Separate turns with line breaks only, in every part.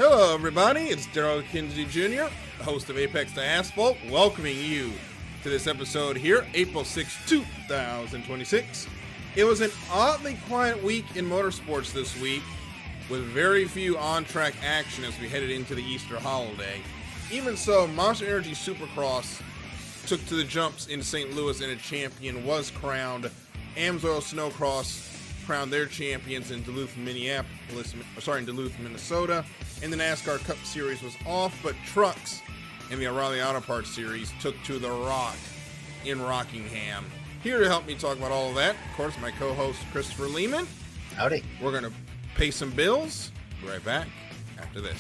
Hello, everybody. It's Darryl Kinsey Jr., host of Apex to Asphalt, welcoming you to this episode here, April 6, 2026. It was an oddly quiet week in motorsports this week, with very few on-track action as we headed into the Easter holiday. Even so, Monster Energy Supercross took to the jumps in St. Louis and a champion was crowned. Amsoil Snowcross crowned their champions in Duluth, Minnesota. And the NASCAR Cup Series was off, but trucks in the O'Reilly Auto Parts Series took to the rock in Rockingham. Here to help me talk about all of that, of course, my co-host Christopher Lehman.
Howdy.
We're going to pay some bills. Be right back after this.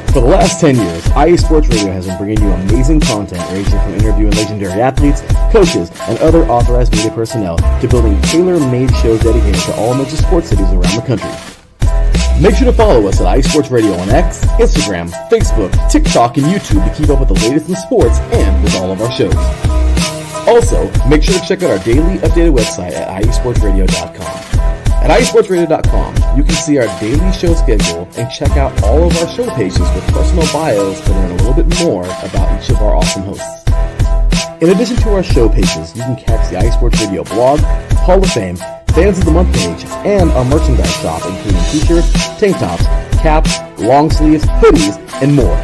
For the last 10 years, IE Sports Radio has been bringing you amazing content ranging from interviewing legendary athletes, coaches, and other authorized media personnel to building tailor-made shows dedicated to all major sports cities around the country. Make sure to follow us at IE Sports Radio on X, Instagram, Facebook, TikTok, and YouTube to keep up with the latest in sports and with all of our shows. Also, make sure to check out our daily updated website at iesportsradio.com. At iesportsradio.com, you can see our daily show schedule and check out all of our show pages with personal bios to learn a little bit more about each of our awesome hosts. In addition to our show pages, you can catch the iSports Radio blog, Hall of Fame, Fans of the Month page, and our merchandise shop including t-shirts, tank tops, caps, long sleeves, hoodies, and more.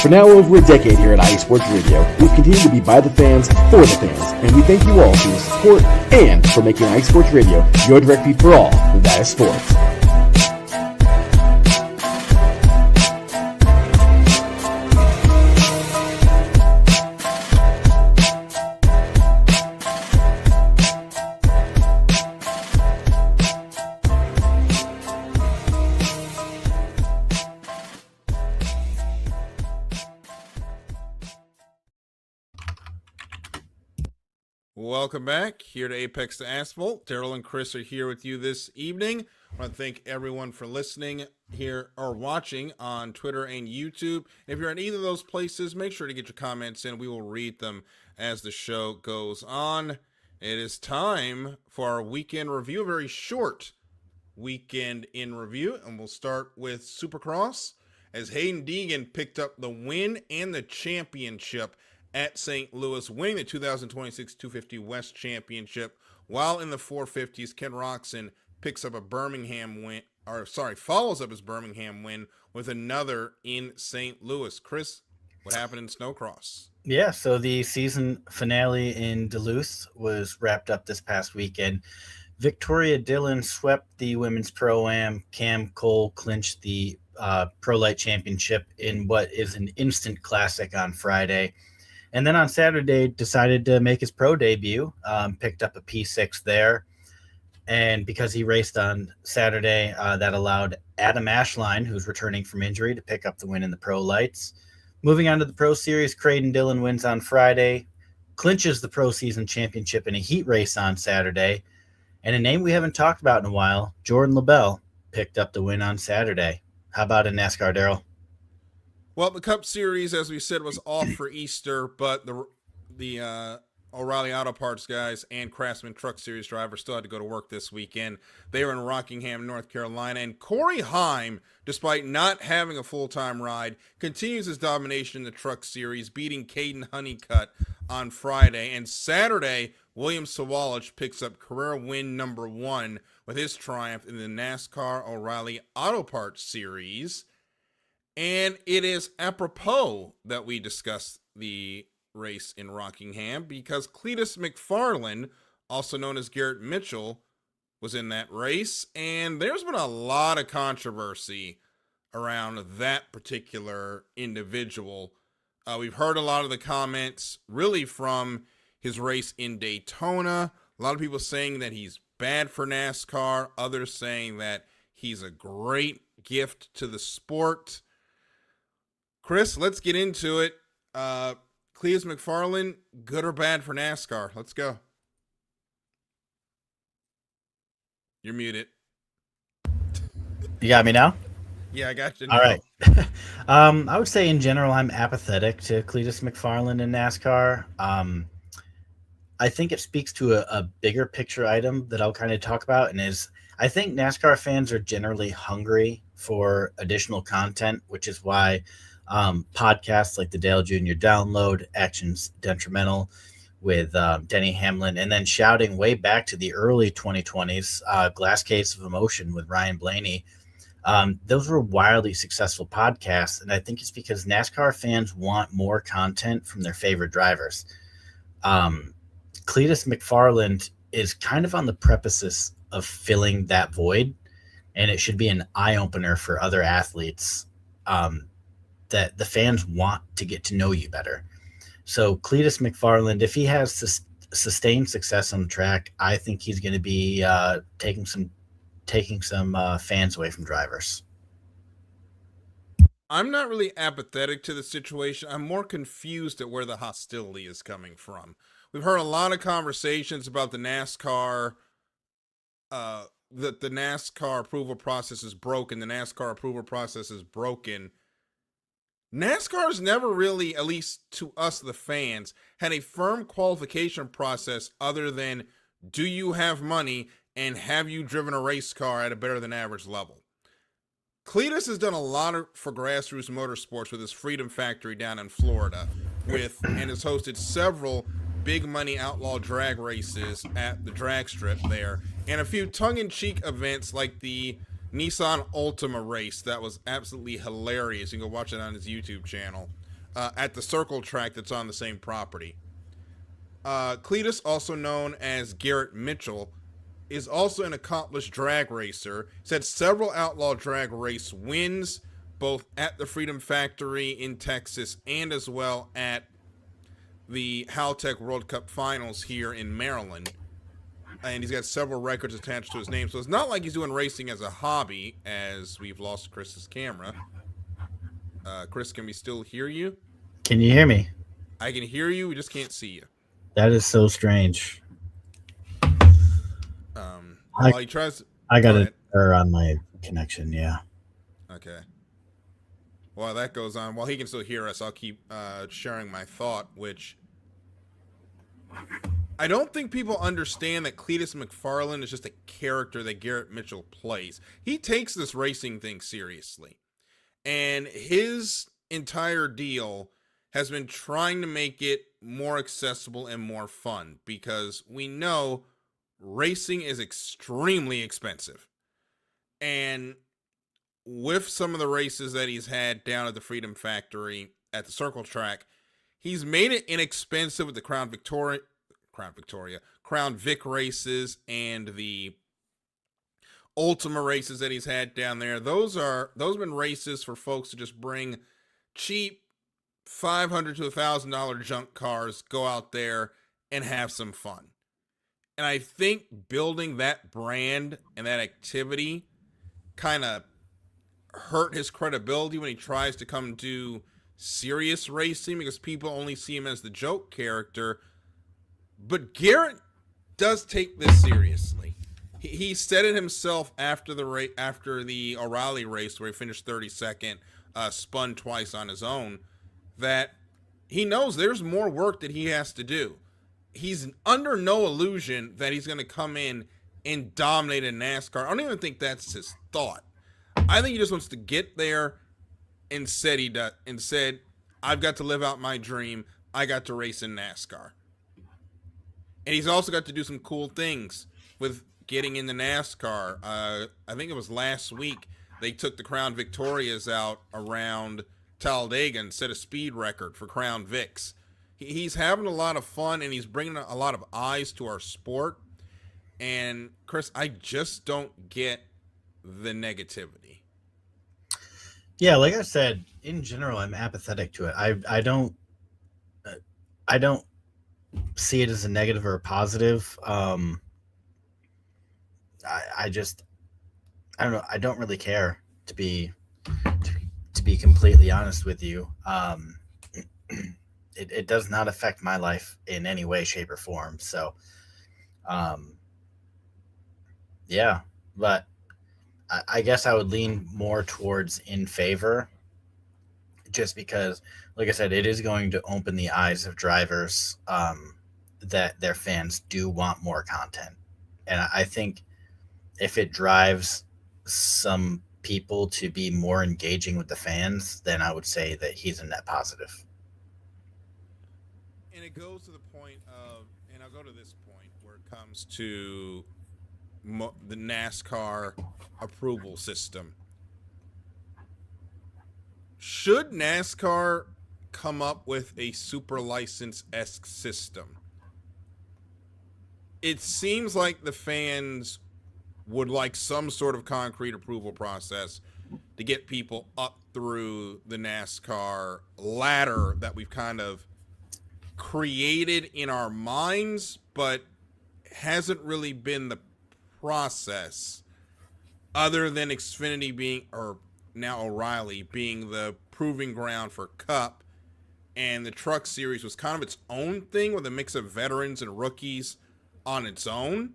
For now over a decade here at IE Sports Radio, we've continued to be by the fans, for the fans, and we thank you all for your support and for making IE Sports Radio your direct feed for all that is sports.
Welcome back here to Apex to Asphalt. Darryl and Chris are here with you this evening. I want to thank everyone for listening here or watching on Twitter and YouTube. If you're in either of those places, make sure to get your comments in. We will read them as the show goes on. It is time for our weekend review, a very short weekend in review, and we'll start with Supercross as Hayden Deegan picked up the win and the championship at St. Louis, winning the 2026 250 West Championship, while in the 450s, Ken Roczen picks up a follows up his Birmingham win with another in St. Louis. Chris, what happened in Snowcross?
Yeah, so the season finale in Duluth was wrapped up this past weekend. Victoria Dillon swept the Women's Pro-Am. Cam Cole clinched the Pro Light Championship in what is an instant classic on Friday. And then on Saturday, decided to make his pro debut, picked up a P6 there. And because he raced on Saturday, that allowed Adam Ashline, who's returning from injury, to pick up the win in the Pro Lights. Moving on to the Pro Series, Creighton Dillon wins on Friday, clinches the Pro Season Championship in a heat race on Saturday. And a name we haven't talked about in a while, Jordan LaBelle, picked up the win on Saturday. How about in NASCAR, Darryl?
Well, the Cup Series, as we said, was off for Easter, but the O'Reilly Auto Parts guys and Craftsman Truck Series drivers still had to go to work this weekend. They were in Rockingham, North Carolina, and Corey Heim, despite not having a full-time ride, continues his domination in the Truck Series, beating Caden Honeycutt on Friday. And Saturday, William Sawalich picks up career win number 1 with his triumph in the NASCAR O'Reilly Auto Parts Series. And it is apropos that we discuss the race in Rockingham because Cletus McFarland, also known as Garrett Mitchell, was in that race. And there's been a lot of controversy around that particular individual. We've heard a lot of the comments really from his race in Daytona. A lot of people saying that he's bad for NASCAR. Others saying that he's a great gift to the sport. Chris, let's get into it. Cletus McFarland, good or bad for NASCAR? Let's go. You're muted.
You got me now?
Yeah, I got you.
All right. I would say in general, I'm apathetic to Cletus McFarland in NASCAR. I think it speaks to a bigger picture item that I'll kind of talk about, and is I think NASCAR fans are generally hungry for additional content, which is why podcasts like the Dale Jr. Download, Actions Detrimental with Denny Hamlin, and then shouting way back to the early 2020s, Glass Case of Emotion with Ryan Blaney. Those were wildly successful podcasts, and I think it's because NASCAR fans want more content from their favorite drivers. Cletus McFarland is kind of on the precipice of filling that void, and it should be an eye-opener for other athletes that the fans want to get to know you better. So Cletus McFarland, if he has sustained success on the track, I think he's going to be taking some fans away from drivers.
I'm not really apathetic to the situation. I'm more confused at where the hostility is coming from. We've heard a lot of conversations about the NASCAR, that the NASCAR approval process is broken. The NASCAR approval process is broken. NASCAR's never really, at least to us, the fans, had a firm qualification process other than, do you have money and have you driven a race car at a better than average level? Cletus has done a lot for grassroots motorsports with his Freedom Factory down in Florida, and has hosted several big money outlaw drag races at the drag strip there, and a few tongue-in-cheek events like the Nissan Altima race that was absolutely hilarious. You can go watch it on his YouTube channel, at the Circle track that's on the same property. Cletus, also known as Garrett Mitchell, is also an accomplished drag racer. He's had several outlaw drag race wins, both at the Freedom Factory in Texas and as well at the Haltech World Cup Finals here in Maryland. And he's got several records attached to his name. So it's not like he's doing racing as a hobby, as we've lost Chris's camera. Chris, can we still hear you?
Can you hear me?
I can hear you. We just can't see you.
That is so strange.
While he tries to,
I got an error on my connection, yeah.
Okay. While that goes on, while he can still hear us, I'll keep sharing my thought, which I don't think people understand that Cletus McFarland is just a character that Garrett Mitchell plays. He takes this racing thing seriously. And his entire deal has been trying to make it more accessible and more fun, because we know racing is extremely expensive. And with some of the races that he's had down at the Freedom Factory at the Circle track, he's made it inexpensive with the Crown Vic races and the Ultima races that he's had down there. Those have been races for folks to just bring cheap $500 to $1,000 junk cars, go out there and have some fun. And I think building that brand and that activity kind of hurt his credibility when he tries to come do serious racing, because people only see him as the joke character. But Garrett does take this seriously. He said it himself after the O'Reilly race, where he finished 32nd, spun twice on his own, that he knows there's more work that he has to do. He's under no illusion that he's going to come in and dominate in NASCAR. I don't even think that's his thought. I think he just wants to get there and said, I've got to live out my dream. I got to race in NASCAR. And he's also got to do some cool things with getting into NASCAR. I think it was last week they took the Crown Victorias out around Talladega and set a speed record for Crown Vics. He's having a lot of fun, and he's bringing a lot of eyes to our sport. And Chris, I just don't get the negativity.
Yeah, like I said, in general, I'm apathetic to it. I don't see it as a negative or a positive. I don't know. I don't really care, to be completely honest with you. It does not affect my life in any way, shape, or form. So, yeah, but I guess I would lean more towards in favor, just because, like I said, it is going to open the eyes of drivers, that their fans do want more content. And I think if it drives some people to be more engaging with the fans, then I would say that he's a net positive.
And it goes to the point of, and I'll go to this point where it comes to the NASCAR approval system. Should NASCAR come up with a super license-esque system? It seems like the fans would like some sort of concrete approval process to get people up through the NASCAR ladder that we've kind of created in our minds, but hasn't really been the process, other than Xfinity being, or now O'Reilly being, the proving ground for Cup, and the Truck Series was kind of its own thing with a mix of veterans and rookies on its own.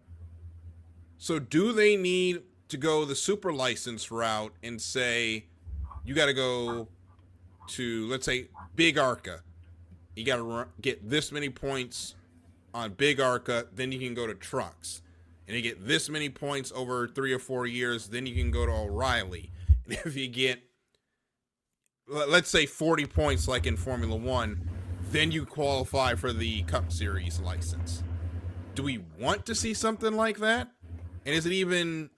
So do they need to go the super license route and say, you got to go to, let's say, Big Arca. You got to get this many points on Big Arca, then you can go to Trucks. And you get this many points over 3 or 4 years, then you can go to O'Reilly. And if you get, let's say, 40 points like in Formula One, then you qualify for the Cup Series license. Do we want to see something like that? And is it even,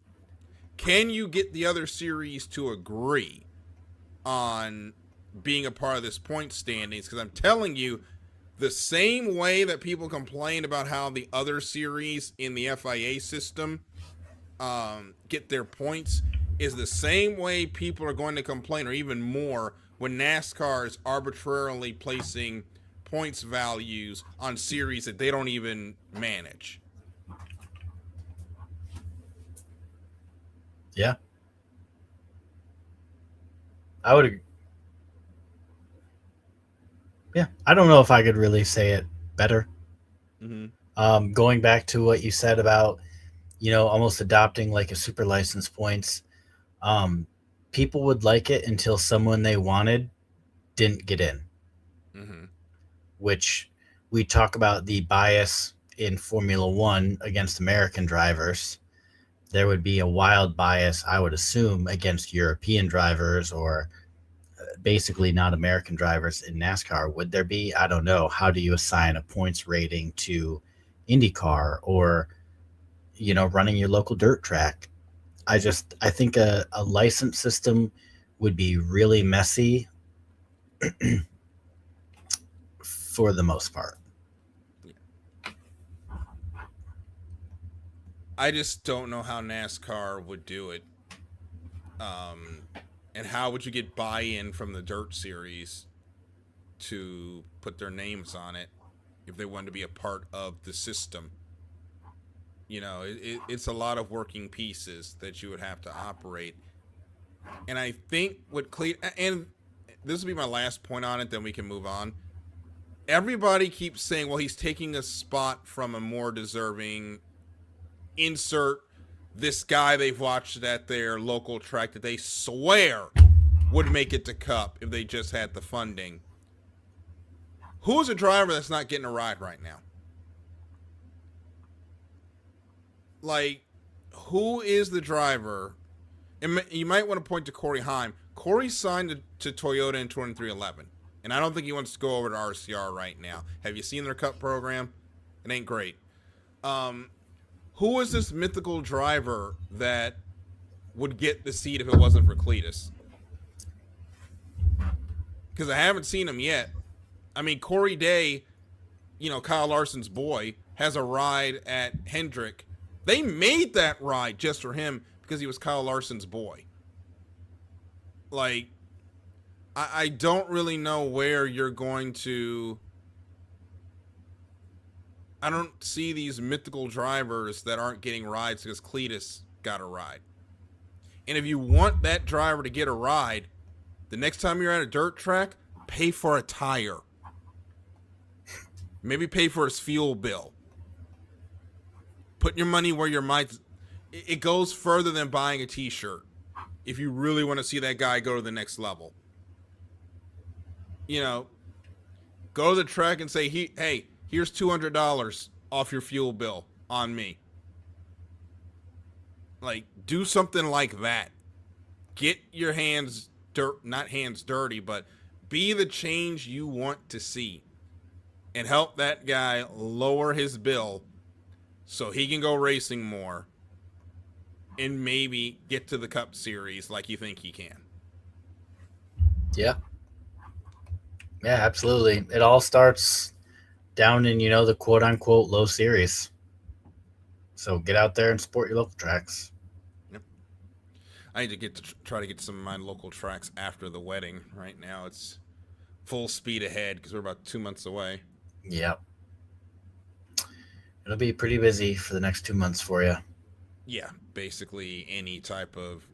can you get the other series to agree on being a part of this point standings? Because I'm telling you, the same way that people complain about how the other series in the FIA system get their points is the same way people are going to complain, or even more, when NASCAR is arbitrarily placing points values on series that they don't even manage.
Yeah. I would agree. Yeah, I don't know if I could really say it better.
Mm-hmm.
Going back to what you said about, almost adopting like a super license points, people would like it until someone they wanted didn't get in.
Mm-hmm.
Which we talk about the bias in Formula One against American drivers. There would be a wild bias, I would assume, against European drivers, or basically not American drivers in NASCAR. Would there be? I don't know. How do you assign a points rating to IndyCar, or, running your local dirt track? I think a license system would be really messy for the most part.
I just don't know how NASCAR would do it. And how would you get buy-in from the Dirt Series to put their names on it if they wanted to be a part of the system? It's a lot of working pieces that you would have to operate. And I think what and this will be my last point on it, then we can move on. Everybody keeps saying, well, he's taking a spot from a more deserving, insert this guy they've watched at their local track that they swear would make it to Cup if they just had the funding. Who's a driver that's not getting a ride right now? Like, who is the driver? And you might want to point to Corey Heim. Corey signed to Toyota in 2311, and I don't think he wants to go over to RCR right now. Have you seen their Cup program? It ain't great. Who is this mythical driver that would get the seat if it wasn't for Cletus? Because I haven't seen him yet. I mean, Corey Day, Kyle Larson's boy, has a ride at Hendrick. They made that ride just for him because he was Kyle Larson's boy. Like, I don't really know where you're going to... I don't see these mythical drivers that aren't getting rides because Cletus got a ride. And if you want that driver to get a ride, the next time you're at a dirt track, pay for a tire. Maybe pay for his fuel bill. Put your money where your mind... It goes further than buying a t-shirt. if you really want to see that guy go to the next level. You know, go to the track and say, hey, here's $200 off your fuel bill on me. Like, do something like that. Get your not hands dirty, but be the change you want to see. And help that guy lower his bill so he can go racing more and maybe get to the Cup Series like you think he can.
Yeah. Yeah, absolutely. It all starts down in, the quote unquote low series. So get out there and support your local tracks.
Yep. I need to try to get some of my local tracks after the wedding. Right now it's full speed ahead because we're about 2 months away.
Yep. It'll be pretty busy for the next 2 months for you.
Yeah, basically any type of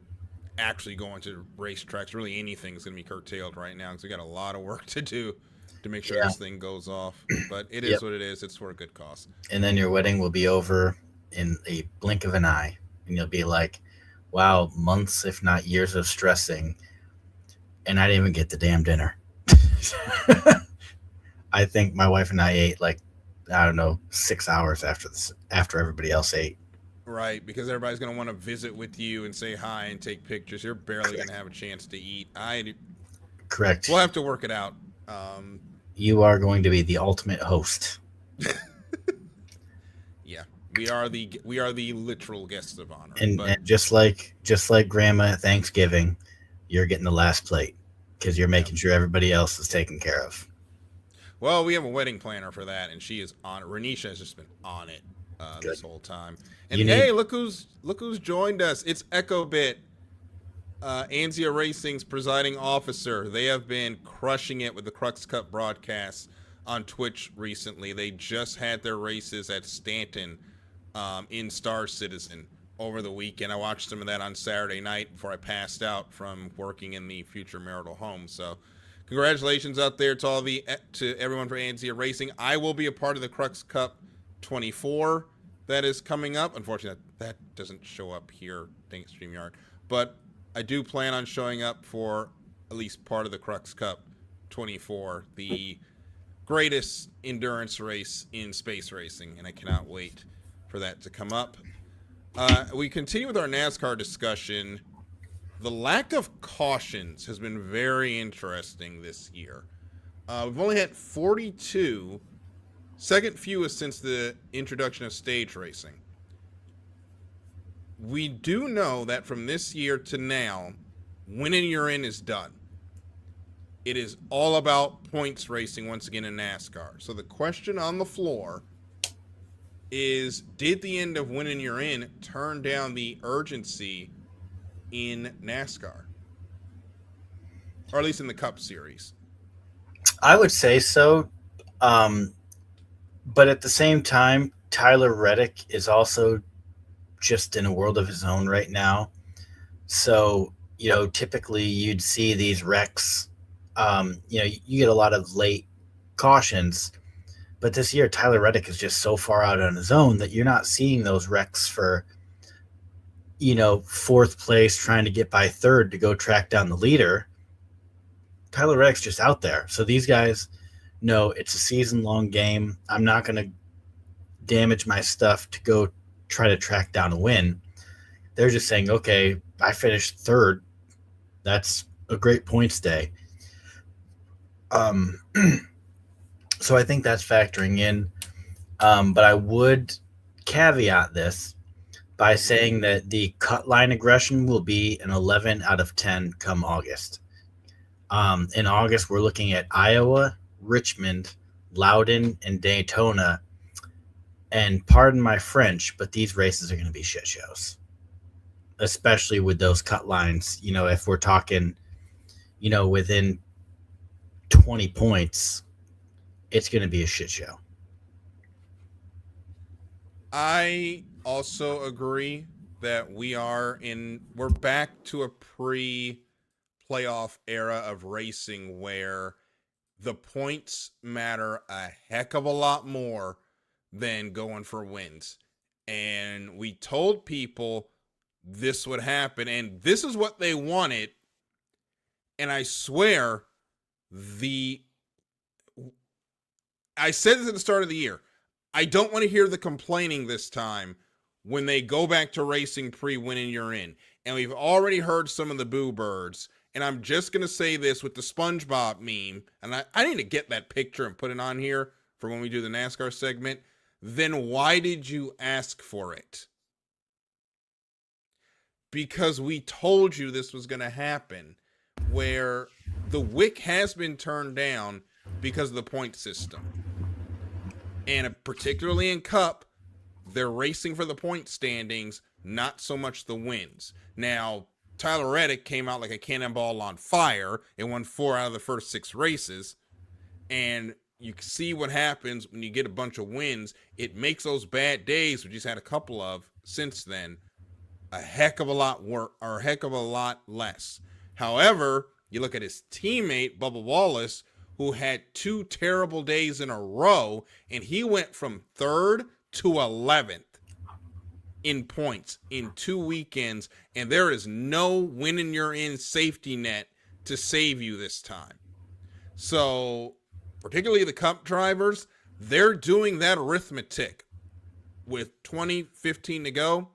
actually going to racetracks, really anything's going to be curtailed right now because we got a lot of work to do to make sure this thing goes off. But it is what it is. It's for a good cause. And
then your wedding will be over in a blink of an eye. And you'll be like, wow, months, if not years of stressing. And I didn't even get the damn dinner. I think my wife and I ate 6 hours after everybody else ate.
Right, because everybody's going to want to visit with you and say hi and take pictures. You're barely going to have a chance to eat.
Correct.
We'll have to work it out.
You are going to be the ultimate host.
Yeah, we are the literal guests of honor.
And just like Grandma at Thanksgiving, you're getting the last plate because you're making sure everybody else is taken care of.
Well, we have a wedding planner for that, and she is on it. Renisha has just been on it this whole time. And look who's joined us. It's EchoBit, Anzia Racing's presiding officer. They have been crushing it with the Crux Cup broadcasts on Twitch recently. They just had their races at Stanton in Star Citizen over the weekend. I watched some of that on Saturday night before I passed out from working in the future marital home. So congratulations out there to everyone for Anzia Racing. I will be a part of the Crux Cup 24 that is coming up. Unfortunately, that doesn't show up here, dang it, StreamYard. But I do plan on showing up for at least part of the Crux Cup 24, the greatest endurance race in space racing, and I cannot wait for that to come up. We continue with our NASCAR discussion. The lack of cautions has been very interesting this year. We've only had 42, second fewest since the introduction of stage racing. We do know that from this year to now, winning you're in is done. It is all about points racing once again in NASCAR. So the question on the floor is, did the end of winning you're in turn down the urgency in NASCAR? Or at least in the Cup Series?
I would say so. But at the same time, Tyler Reddick is also just in a world of his own right now. So, typically you'd see these wrecks. You get a lot of late cautions. But this year, Tyler Reddick is just so far out on his own that you're not seeing those wrecks for, fourth place trying to get by third to go track down the leader. Tyler Reddick's just out there. So these guys know it's a season-long game. I'm not going to damage my stuff to go try to track down a win. They're just saying, okay, I finished third. That's a great points day. So I think that's factoring in. But I would caveat this by saying that the cut line aggression will be an 11 out of 10 come August. In August, we're looking at Iowa, Richmond, Loudon, and Daytona. And pardon my French, but these races are going to be shit shows, especially with those cut lines. If we're talking, within 20 points, it's going to be a shit show.
I also agree that we're back to a pre-playoff era of racing where the points matter a heck of a lot more than going for wins. And we told people this would happen. And this is what they wanted. And I swear, I said this at the start of the year. I don't want to hear the complaining this time when they go back to racing pre-winning you're in. And we've already heard some of the boo birds. And I'm just going to say this with the SpongeBob meme. And I need to get that picture and put it on here for when we do the NASCAR segment. Then why did you ask for it? Because we told you this was going to happen, where the WIC has been turned down because of the point system. And particularly in Cup, they're racing for the point standings, not so much the wins. Now, Tyler Reddick came out like a cannonball on fire and won 4 out of the first 6 races. And you can see what happens when you get a bunch of wins. It makes those bad days, which he's had a couple of since then, a heck of a lot worse, or a heck of a lot less. However, you look at his teammate, Bubba Wallace, who had 2 terrible days in a row, and he went from 3rd to 11th in points in 2 weekends, and there is no winning you're in safety net to save you this time. So, particularly the Cup drivers, they're doing that arithmetic with 15 to go,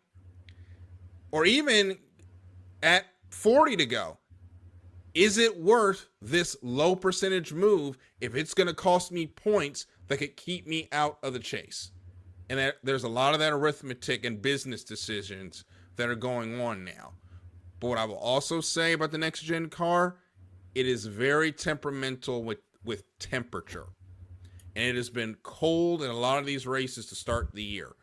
or even at 40 to go. Is it worth this low percentage move if it's going to cost me points that could keep me out of the chase? And there's a lot of that arithmetic and business decisions that are going on now. But what I will also say about the next gen car, it is very temperamental with temperature. And it has been cold in a lot of these races to start the year.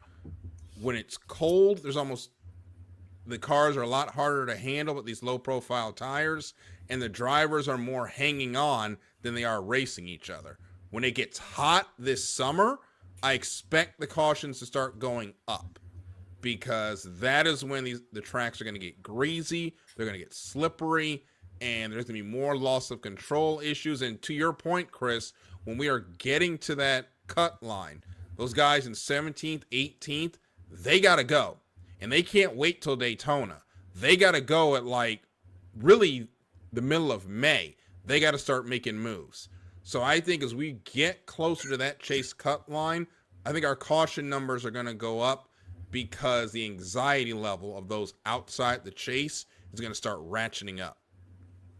When it's cold, the cars are a lot harder to handle with these low profile tires, and the drivers are more hanging on than they are racing each other. When it gets hot this summer, I expect the cautions to start going up, because that is when the tracks are going to get greasy, they're going to get slippery, and there's going to be more loss of control issues. And to your point, Chris, when we are getting to that cut line, those guys in 17th, 18th, they got to go. And they can't wait till Daytona. They got to go at really the middle of May. They got to start making moves. So I think as we get closer to that chase cut line, I think our caution numbers are going to go up, because the anxiety level of those outside the chase is going to start ratcheting up.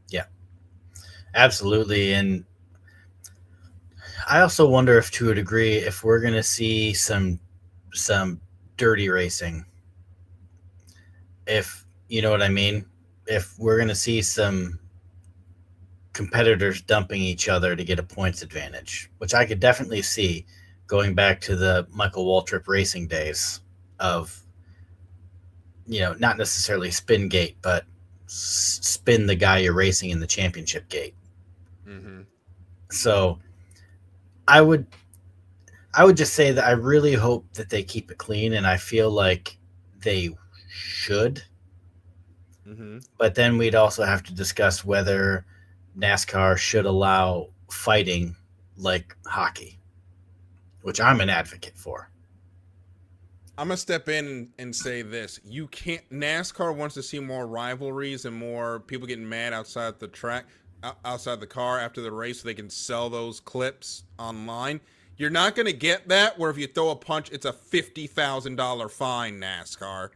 Yeah, absolutely. And I also wonder if, to a degree, if we're going to see some dirty racing. If you know what I mean, if we're going to see some competitors dumping each other to get a points advantage, which I could definitely see going back to the Michael Waltrip racing days of, not necessarily spin gate, but spin the guy you're racing in the championship gate.
Mm-hmm.
So I would just say that I really hope that they keep it clean, and I feel like they should.
Mm-hmm.
But then we'd also have to discuss whether NASCAR should allow fighting like hockey, which I'm an advocate for.
I'm going to step in and say this. NASCAR wants to see more rivalries and more people getting mad outside the track, outside the car after the race, so they can sell those clips online. You're not going to get that where if you throw a punch, it's a $50,000 fine, NASCAR.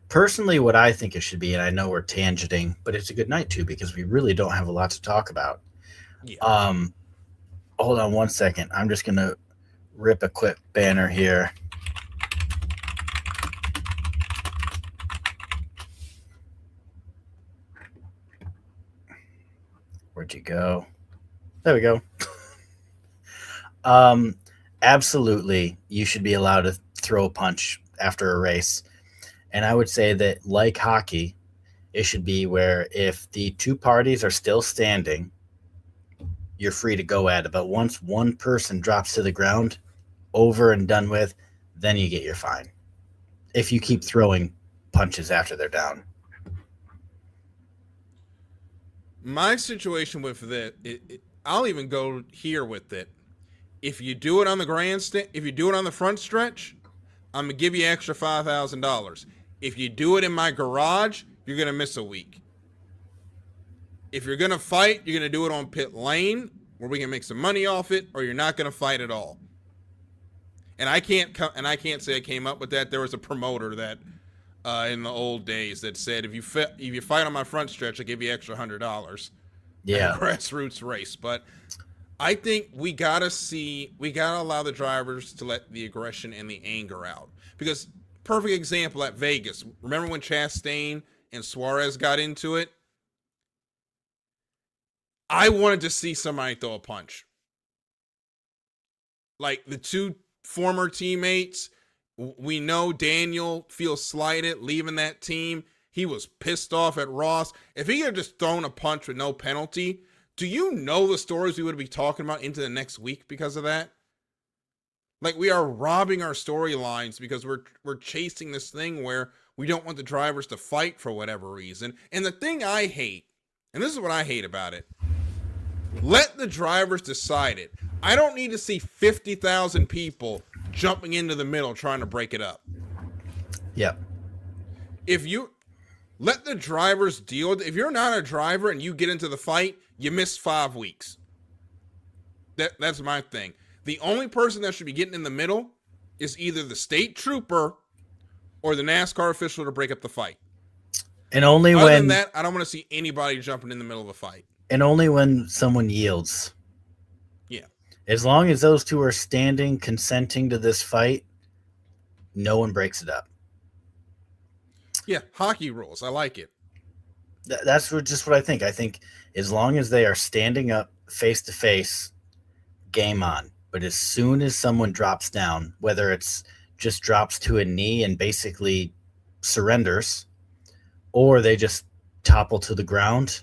Personally, what I think it should be, and I know we're tangenting, but it's a good night too, because we really don't have a lot to talk about.
Yeah.
Hold on one second. I'm just going to rip a quick banner here. Where'd you go? There we go. Absolutely, you should be allowed to throw a punch after a race. And I would say that, like hockey, it should be where if the two parties are still standing, you're free to go at it. But once one person drops to the ground, over and done with, then you get your fine. If you keep throwing punches after they're down.
My situation with this, I'll even go here with it. If you do it on the grandstand, if you do it on the front stretch, I'm going to give you extra $5,000. if you do it in my garage, you're going to miss a week. If you're going to fight, you're going to do it on pit lane where we can make some money off it, or you're not going to fight at all. And I can't say I came up with that. There was a promoter that in the old days that said, if you fight on my front stretch, I give you extra $100.
Yeah.
Grassroots race. But I think we gotta allow the drivers to let the aggression and the anger out. Because perfect example at Vegas. Remember when Chastain and Suarez got into it? I wanted to see somebody throw a punch. Like the two former teammates, we know Daniel feels slighted leaving that team. He was pissed off at Ross. If he had just thrown a punch with no penalty, do you know the stories we would be talking about into the next week because of that? Like, we are robbing our storylines because we're chasing this thing where we don't want the drivers to fight for whatever reason. And the thing I hate, and this is what I hate about it, let the drivers decide it. I don't need to see 50,000 people jumping into the middle trying to break it up.
Yeah.
If you let the drivers deal with it, if you're not a driver and you get into the fight, you miss 5 weeks. That's my thing. The only person that should be getting in the middle is either the state trooper or the NASCAR official to break up the fight.
And only
Other
when
than that, I don't want to see anybody jumping in the middle of a fight.
And only when someone yields.
Yeah.
As long as those two are standing, consenting to this fight, no one breaks it up.
Yeah, hockey rules. I like it.
That's just what I think. I think as long as they are standing up face to face, game on. But as soon as someone drops down, whether it's just drops to a knee and basically surrenders, or they just topple to the ground,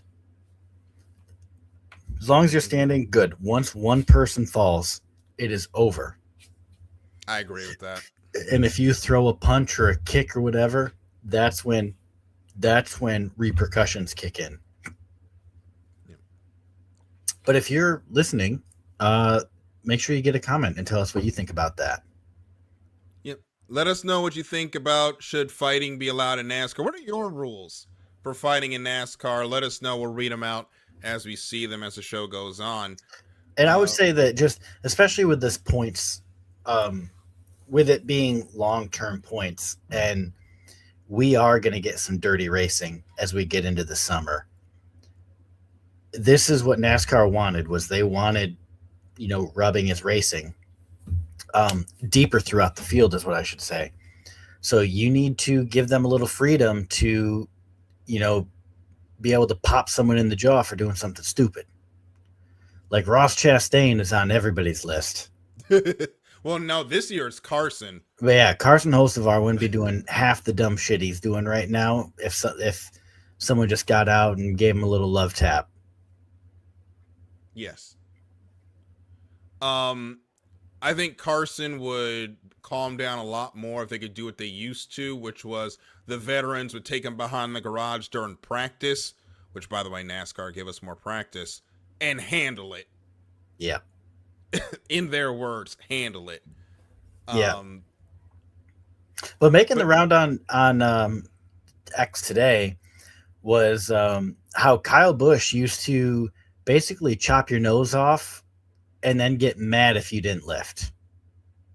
as long as you're standing, good. Once one person falls, it is over.
I agree with that.
And if you throw a punch or a kick or whatever, that's when repercussions kick in.
Yeah.
But if you're listening, make sure you get a comment and tell us what you think about that.
Yep. Let us know what you think about should fighting be allowed in NASCAR. What are your rules for fighting in NASCAR? Let us know. We'll read them out as we see them as the show goes on.
And I would say that just, especially with this points, with it being long-term points, and we are going to get some dirty racing as we get into the summer. This is what NASCAR wanted, was they wanted, rubbing is racing, deeper throughout the field is what I should say. So you need to give them a little freedom to, be able to pop someone in the jaw for doing something stupid. Like Ross Chastain is on everybody's list.
Well, no, this year it's Carson.
But yeah, Carson Hocevar wouldn't be doing half the dumb shit he's doing right now if someone just got out and gave him a little love tap.
Yes. I think Carson would calm down a lot more if they could do what they used to, which was the veterans would take him behind the garage during practice, which, by the way, NASCAR gave us more practice, and handle it.
Yeah.
In their words, handle it.
Yeah. But making the round on X today was how Kyle Busch used to basically chop your nose off and then get mad if you didn't lift.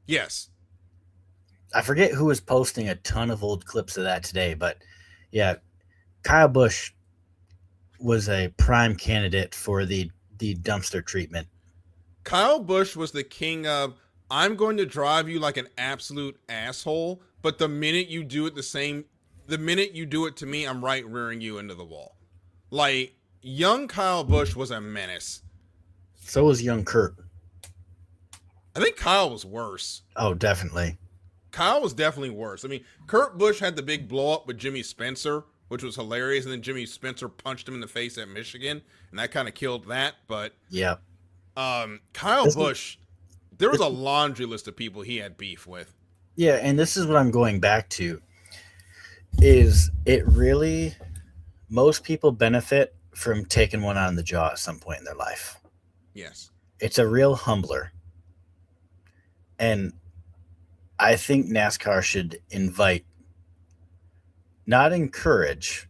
Yes.
I forget who was posting a ton of old clips of that today, but yeah, Kyle Busch was a prime candidate for the dumpster treatment.
Kyle Busch was the king of, I'm going to drive you like an absolute asshole, but the minute you do it to me, I'm right rearing you into the wall. Like, young Kyle Busch was a menace.
So was young Kurt.
I think Kyle was worse.
Oh, definitely.
Kyle was definitely worse. I mean, Kurt Busch had the big blow up with Jimmy Spencer, which was hilarious, and then Jimmy Spencer punched him in the face at Michigan, and that kind of killed that. But
yeah,
Kyle Busch, there was a laundry list of people he had beef with.
Yeah, and this is what I'm going back to. Is it really, most people benefit from taking one on the jaw at some point in their life.
Yes.
It's a real humbler. And I think NASCAR should invite not encourage,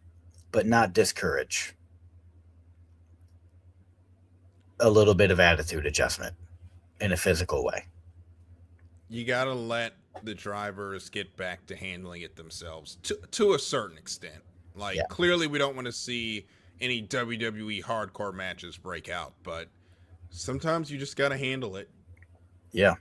but not discourage. A little bit of attitude adjustment in a physical way.
You got to let the drivers get back to handling it themselves to a certain extent. Like,
Yeah.
clearly we don't want to see any WWE hardcore matches break out, but sometimes you just got to handle it.
Yeah.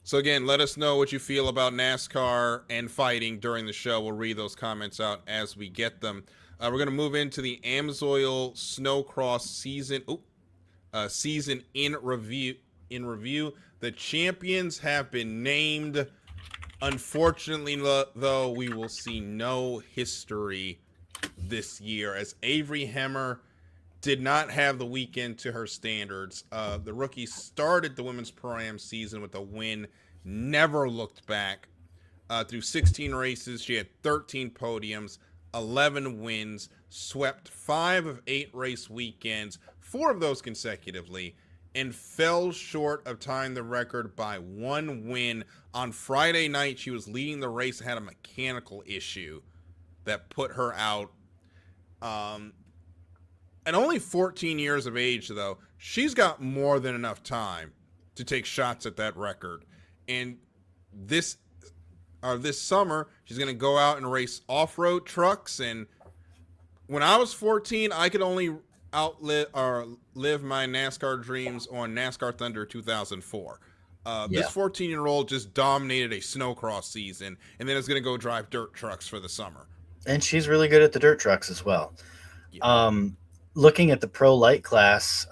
So again, let us know what you feel about NASCAR and fighting during the show. We'll read those comments out as we get them. We're going to move into the Amsoil Snowcross season. Season in review. The champions have been named. Unfortunately, though, we will see no history this year, as Avery Hemmer did not have the weekend to her standards. The rookie started the Women's Pro-Am season with a win, never looked back. Through 16 races, she had 13 podiums, 11 wins, swept 5 of 8 race weekends, 4 of those consecutively, and fell short of tying the record by 1 win. On Friday night, she was leading the race and had a mechanical issue that put her out. At only 14 years of age, though, she's got more than enough time to take shots at that record. And this summer, she's going to go out and race off-road trucks. And when I was 14, I could only live my NASCAR dreams on NASCAR Thunder 2004. This 14-year-old just dominated a snowcross season, and then is going to go drive dirt trucks for the summer.
And she's really good at the dirt trucks as well.
Yeah.
Looking at the pro light class,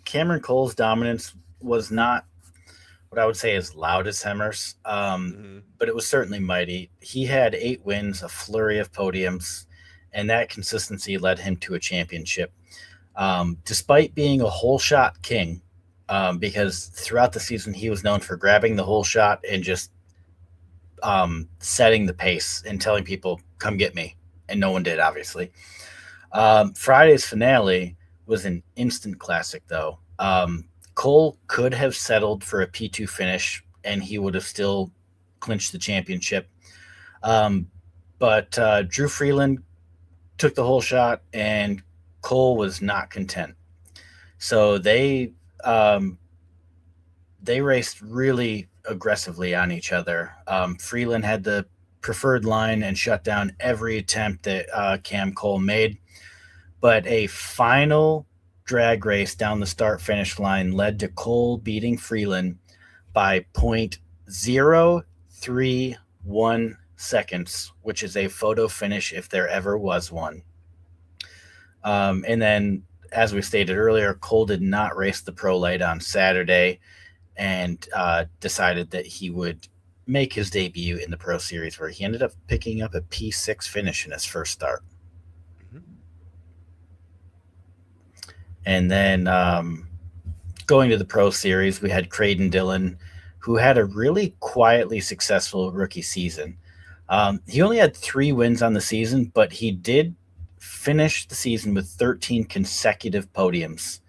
Cameron Cole's dominance was not what I would say is loud as Hemmer's, but it was certainly mighty. He had 8 wins, a flurry of podiums, and that consistency led him to a championship. Despite being a whole shot king, because throughout the season he was known for grabbing the whole shot and just setting the pace and telling people, come get me. And no one did, obviously. Friday's finale was an instant classic, though. Cole could have settled for a P2 finish, and he would have still clinched the championship. But Drew Freeland took the whole shot, and Cole was not content. So they raced really aggressively on each other. Freeland had the preferred line and shut down every attempt that Cam Cole made. But a final drag race down the start-finish line led to Cole beating Freeland by 0.031 seconds, which is a photo finish if there ever was one. And then, as we stated earlier, Cole did not race the Pro Light on Saturday and decided that he would make his debut in the Pro Series, where he ended up picking up a P6 finish in his first start. And then going to the Pro Series, we had Creighton Dillon, who had a really quietly successful rookie season. He only had 3 wins on the season, but he did finish the season with 13 consecutive podiums.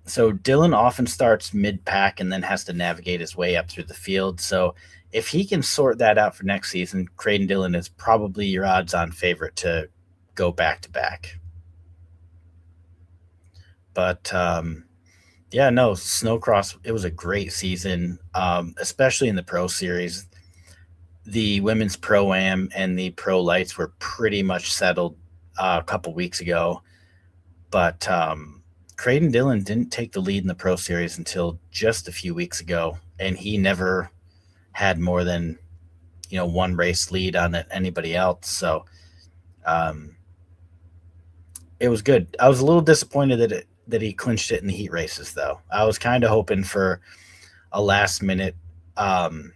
So Dillon often starts mid-pack and then has to navigate his way up through the field. So if he can sort that out for next season, Creighton Dillon is probably your odds-on favorite to go back-to-back. But, Snowcross, it was a great season, especially in the Pro Series. The Women's Pro-Am and the Pro Lights were pretty much settled a couple weeks ago. But Creighton Dillon didn't take the lead in the Pro Series until just a few weeks ago, and he never had more than, 1 race lead on anybody else. So it was good. I was a little disappointed that he clinched it in the heat races, though. I was kind of hoping for a last minute down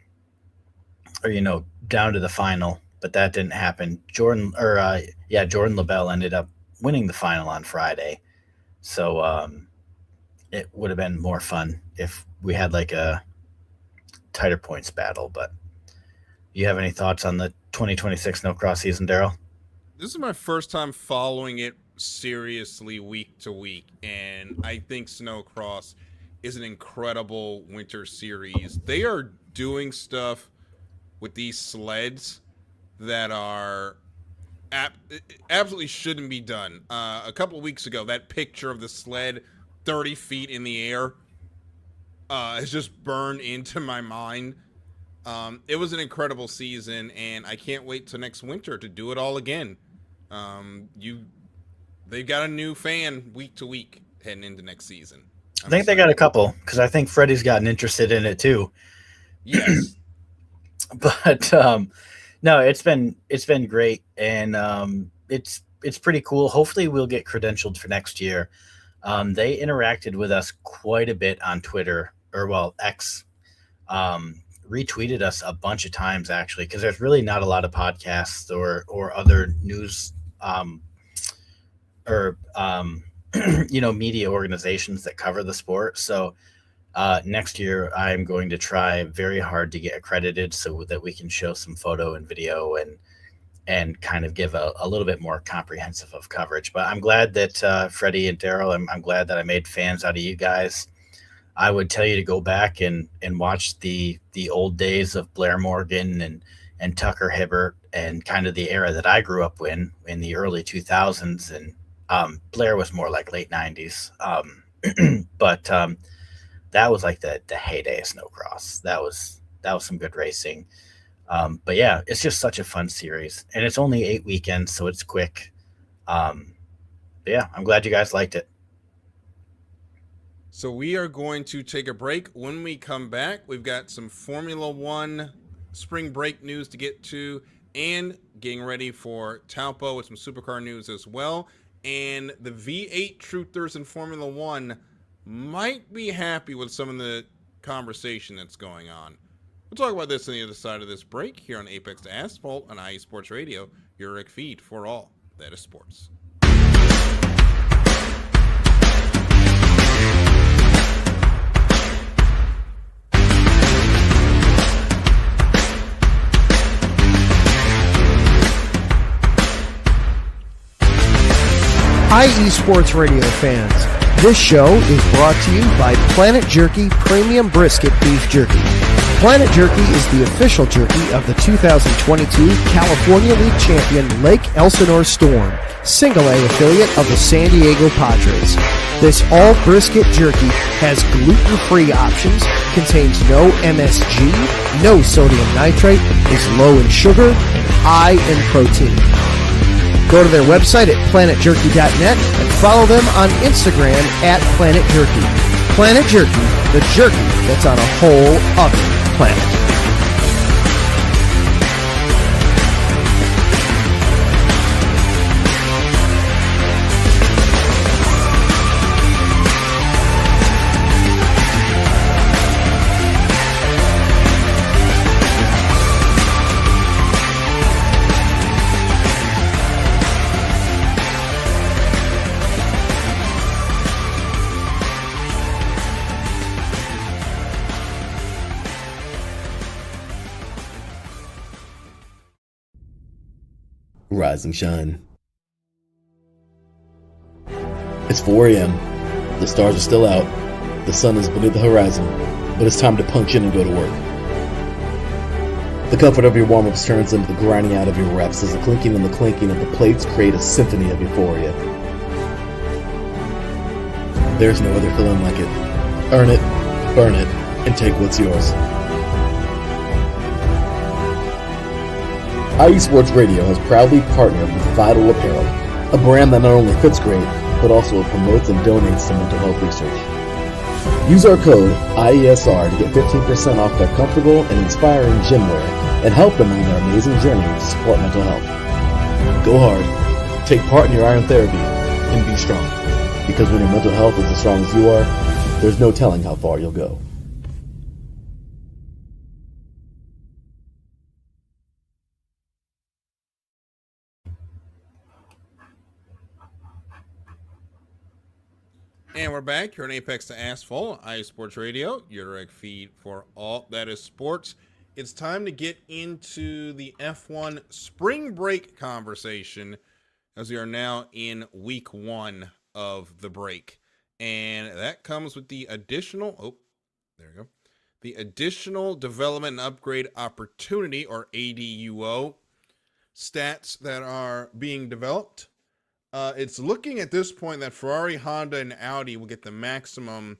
to the final, but that didn't happen. Jordan LaBelle ended up winning the final on Friday. So it would have been more fun if we had like a tighter points battle. But you have any thoughts on the 2026 Snowcross season, Darryl?
This is my first time following it seriously week to week, and I think Snowcross is an incredible winter series. They are doing stuff with these sleds that are absolutely shouldn't be done. A couple of weeks ago, that picture of the sled 30 feet in the air has just burned into my mind. It was an incredible season, and I can't wait till next winter to do it all again. They've got a new fan week to week heading into next season.
I think they got a couple, because I think Freddie's gotten interested in it too.
Yes.
But no, it's been great, and it's pretty cool. Hopefully we'll get credentialed for next year. They interacted with us quite a bit on Twitter, or well, X. Retweeted us a bunch of times, actually, because there's really not a lot of podcasts or other news media organizations that cover the sport. So next year I'm going to try very hard to get accredited so that we can show some photo and video and kind of give a little bit more comprehensive of coverage. But I'm glad that Freddie and Darryl, I'm glad that I made fans out of you guys. I would tell you to go back and watch the old days of Blair Morgan and Tucker Hibbert and kind of the era that I grew up in the early 2000s. And Blair was more like late 90s. But that was like the heyday of snowcross. That was some good racing. But yeah, it's just such a fun series, and it's only 8 weekends, so it's quick. But yeah, I'm glad you guys liked it.
So we are going to take a break. When we come back, we've got some Formula One spring break news to get to, and getting ready for Taupo with some supercar news as well. And the V8 truthers in Formula One might be happy with some of the conversation that's going on. We'll talk about this on the other side of this break here on Apex to Asphalt on IE Sports Radio, your direct feed for all that is sports.
IE Sports Radio fans, this show is brought to you by Planet Jerky Premium Brisket Beef Jerky. Planet Jerky is the official jerky of the 2022 California League champion Lake Elsinore Storm, single-A affiliate of the San Diego Padres. This all-brisket jerky has gluten-free options, contains no MSG, no sodium nitrate, is low in sugar, and high in protein. Go to their website at planetjerky.net and follow them on Instagram at Planet Jerky. Planet Jerky, the jerky that's on a whole other planet.
Rise and shine. It's 4 a.m. The stars are still out. The sun is beneath the horizon, but it's time to punch in and go to work. The comfort of your warm-ups turns into the grinding out of your reps as the clinking and the clanking of the plates create a symphony of euphoria. There's no other feeling like it. Earn it, burn it, and take what's yours. IE Sports Radio has proudly partnered with Vital Apparel, a brand that not only fits great, but also promotes and donates to mental health research. Use our code IESR to get 15% off their comfortable and inspiring gym wear and help them on their amazing journey to support mental health. Go hard, take part in your iron therapy, and be strong. Because when your mental health is as strong as you are, there's no telling how far you'll go.
And we're back here on Apex to Asphalt, IE Sports Radio, your direct feed for all that is sports. It's time to get into the F1 spring break conversation as we are now in week 1 of the break. And that comes with the additional, the Additional Development and Upgrade Opportunity, or ADUO, stats that are being developed. It's looking at this point that Ferrari, Honda, and Audi will get the maximum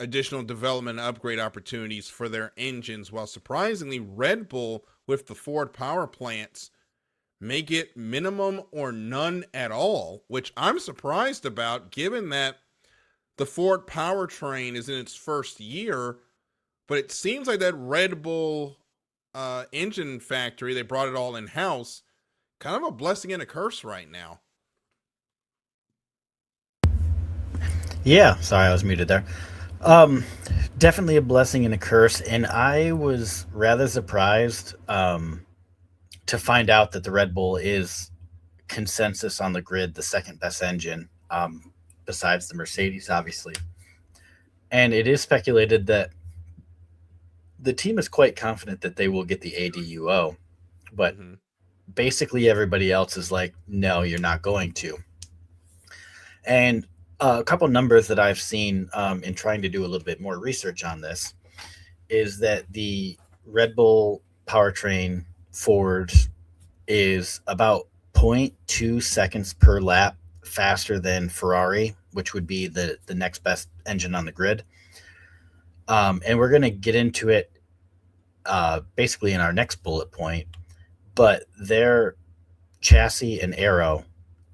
additional development and upgrade opportunities for their engines, while surprisingly Red Bull with the Ford power plants may get minimum or none at all, which I'm surprised about given that the Ford powertrain is in its first year, but it seems like that Red Bull engine factory, they brought it all in-house, kind of a blessing and a curse right now.
Yeah, sorry, I was muted there. Definitely a blessing and a curse, and I was rather surprised to find out that the Red Bull is consensus on the grid, the second best engine, besides the Mercedes, obviously. And it is speculated that the team is quite confident that they will get the ADUO, but basically everybody else is like, no, you're not going to. And a couple numbers that I've seen in trying to do a little bit more research on this is that the Red Bull powertrain Ford is about 0.2 seconds per lap faster than Ferrari, which would be the next best engine on the grid. And we're going to get into it basically in our next bullet point, but their chassis and aero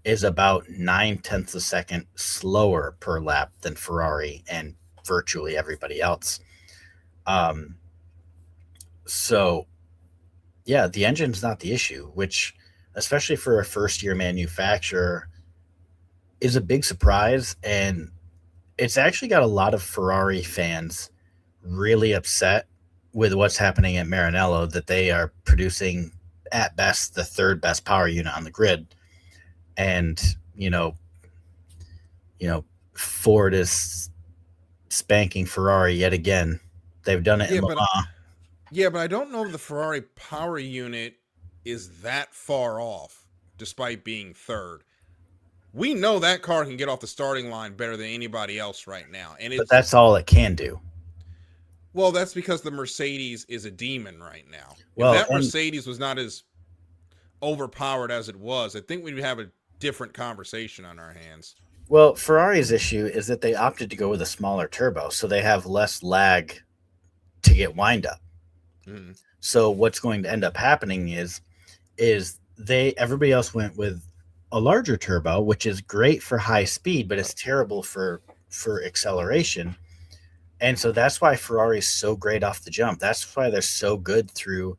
is about 0.9 of a second slower per lap than Ferrari and virtually everybody else. So yeah, the engine's not the issue, which especially for a first year manufacturer is a big surprise. And it's actually got a lot of Ferrari fans really upset with what's happening at Maranello, that they are producing at best the third best power unit on the grid. And, Ford is spanking Ferrari yet again. They've done it in Le Mans.
Yeah, but I don't know if the Ferrari power unit is that far off, despite being third. We know that car can get off the starting line better than anybody else right now.
But that's all it can do.
Well, that's because the Mercedes is a demon right now.
Well,
if that Mercedes was not as overpowered as it was, I think we'd have a different conversation on our hands.
Well, Ferrari's issue is that they opted to go with a smaller turbo, so they have less lag to get wind up. Mm-hmm. So what's going to end up happening is everybody else went with a larger turbo, which is great for high speed, but it's terrible for acceleration. And so that's why Ferrari's so great off the jump. That's why they're so good through,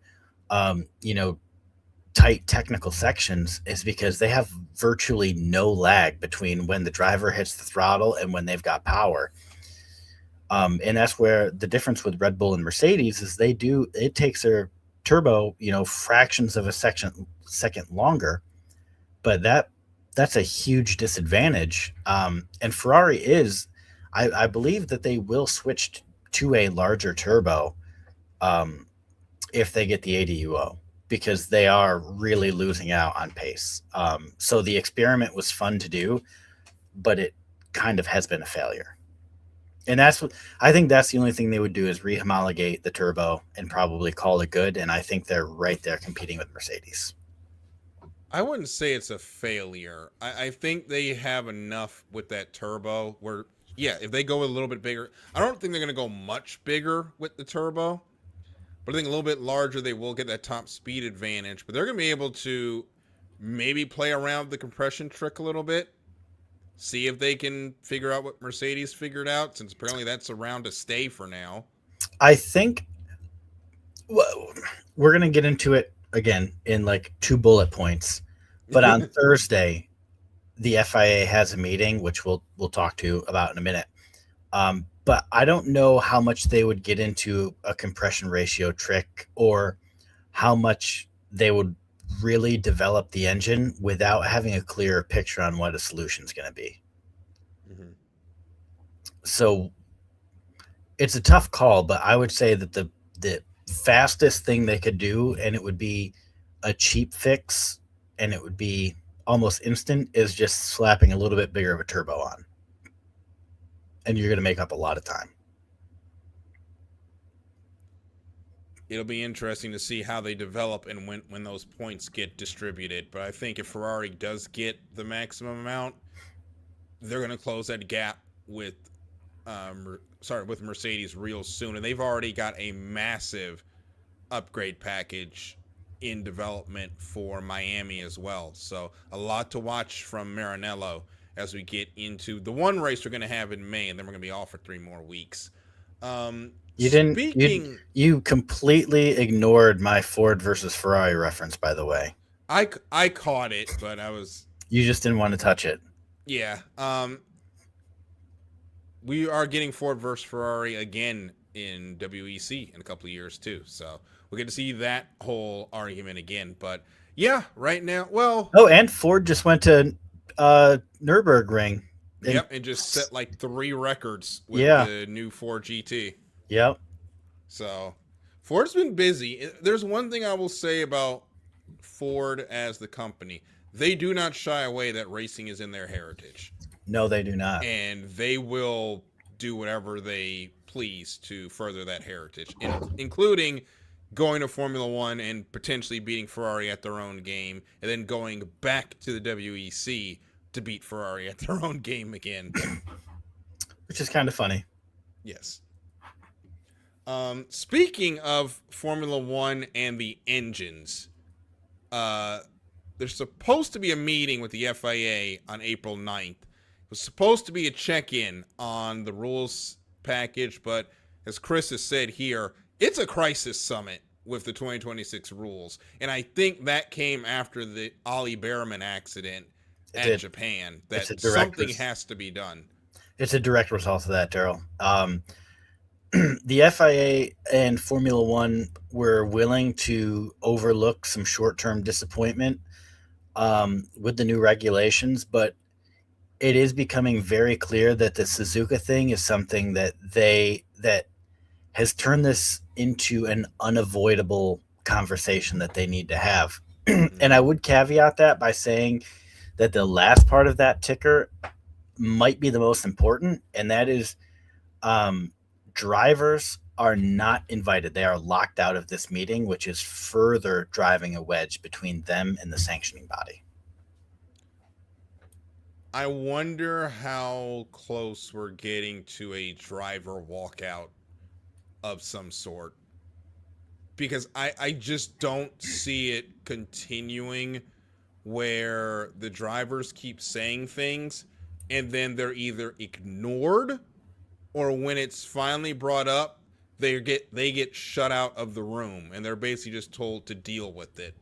tight technical sections, is because they have virtually no lag between when the driver hits the throttle and when they've got power. And that's where the difference with Red Bull and Mercedes is it takes their turbo, fractions of a second longer, but that's a huge disadvantage. And Ferrari is, I believe that they will switch to a larger turbo if they get the ADUO, because they are really losing out on pace. So the experiment was fun to do, but it kind of has been a failure. And I think that's the only thing they would do is rehomologate the turbo and probably call it good. And I think they're right there competing with Mercedes.
I wouldn't say it's a failure. I think they have enough with that turbo where, yeah, if they go a little bit bigger, I don't think they're going to go much bigger with the turbo, but I think a little bit larger, they will get that top speed advantage. But they're going to be able to maybe play around the compression trick a little bit, see if they can figure out what Mercedes figured out, since apparently that's around to stay for now.
I think we're going to get into it again in like 2 bullet points. But on Thursday, the FIA has a meeting, which we'll talk to about in a minute. But I don't know how much they would get into a compression ratio trick, or how much they would really develop the engine without having a clearer picture on what a solution is going to be. Mm-hmm. So it's a tough call, but I would say that the fastest thing they could do, and it would be a cheap fix and it would be almost instant, is just slapping a little bit bigger of a turbo on. And you're going to make up a lot of time.
it'll be interesting to see how they develop and when those points get distributed. But I think if Ferrari does get the maximum amount, they're going to close that gap with Mercedes real soon. And they've already got a massive upgrade package in development for Miami as well. So a lot to watch from Maranello as we get into the one race we're going to have in May, and then we're going to be off for 3 more weeks.
You completely ignored my Ford versus Ferrari reference, by the way.
I caught it, but
you just didn't want to touch it.
Yeah. We are getting Ford versus Ferrari again in WEC in a couple of years too. So we'll get to see that whole argument again. But yeah, right now,
and Ford just went to Nürburgring.
And just set like 3 records with the new Ford GT.
Yep.
So Ford's been busy. There's one thing I will say about Ford as the company. They do not shy away that racing is in their heritage.
No, they do not.
And they will do whatever they please to further that heritage, including going to Formula One and potentially beating Ferrari at their own game, and then going back to the WEC to beat Ferrari at their own game again.
Which is kind of funny.
Yes. Speaking of Formula One and the engines, there's supposed to be a meeting with the FIA on April 9th. It was supposed to be a check-in on the rules package, but as Chris has said here, it's a crisis summit with the 2026 rules. And I think that came after the Ollie Behrman accident at Japan, that something has to be done.
It's a direct result of that, Darryl. The FIA and Formula One were willing to overlook some short-term disappointment with the new regulations, but it is becoming very clear that the Suzuka thing is something that has turned this into an unavoidable conversation that they need to have. And I would caveat that by saying that the last part of that ticker might be the most important, and that is drivers are not invited. They are locked out of this meeting, which is further driving a wedge between them and the sanctioning body.
I wonder how close we're getting to a driver walkout of some sort, because I just don't see it continuing where the drivers keep saying things and then they're either ignored, or when it's finally brought up, they get shut out of the room and they're basically just told to deal with it.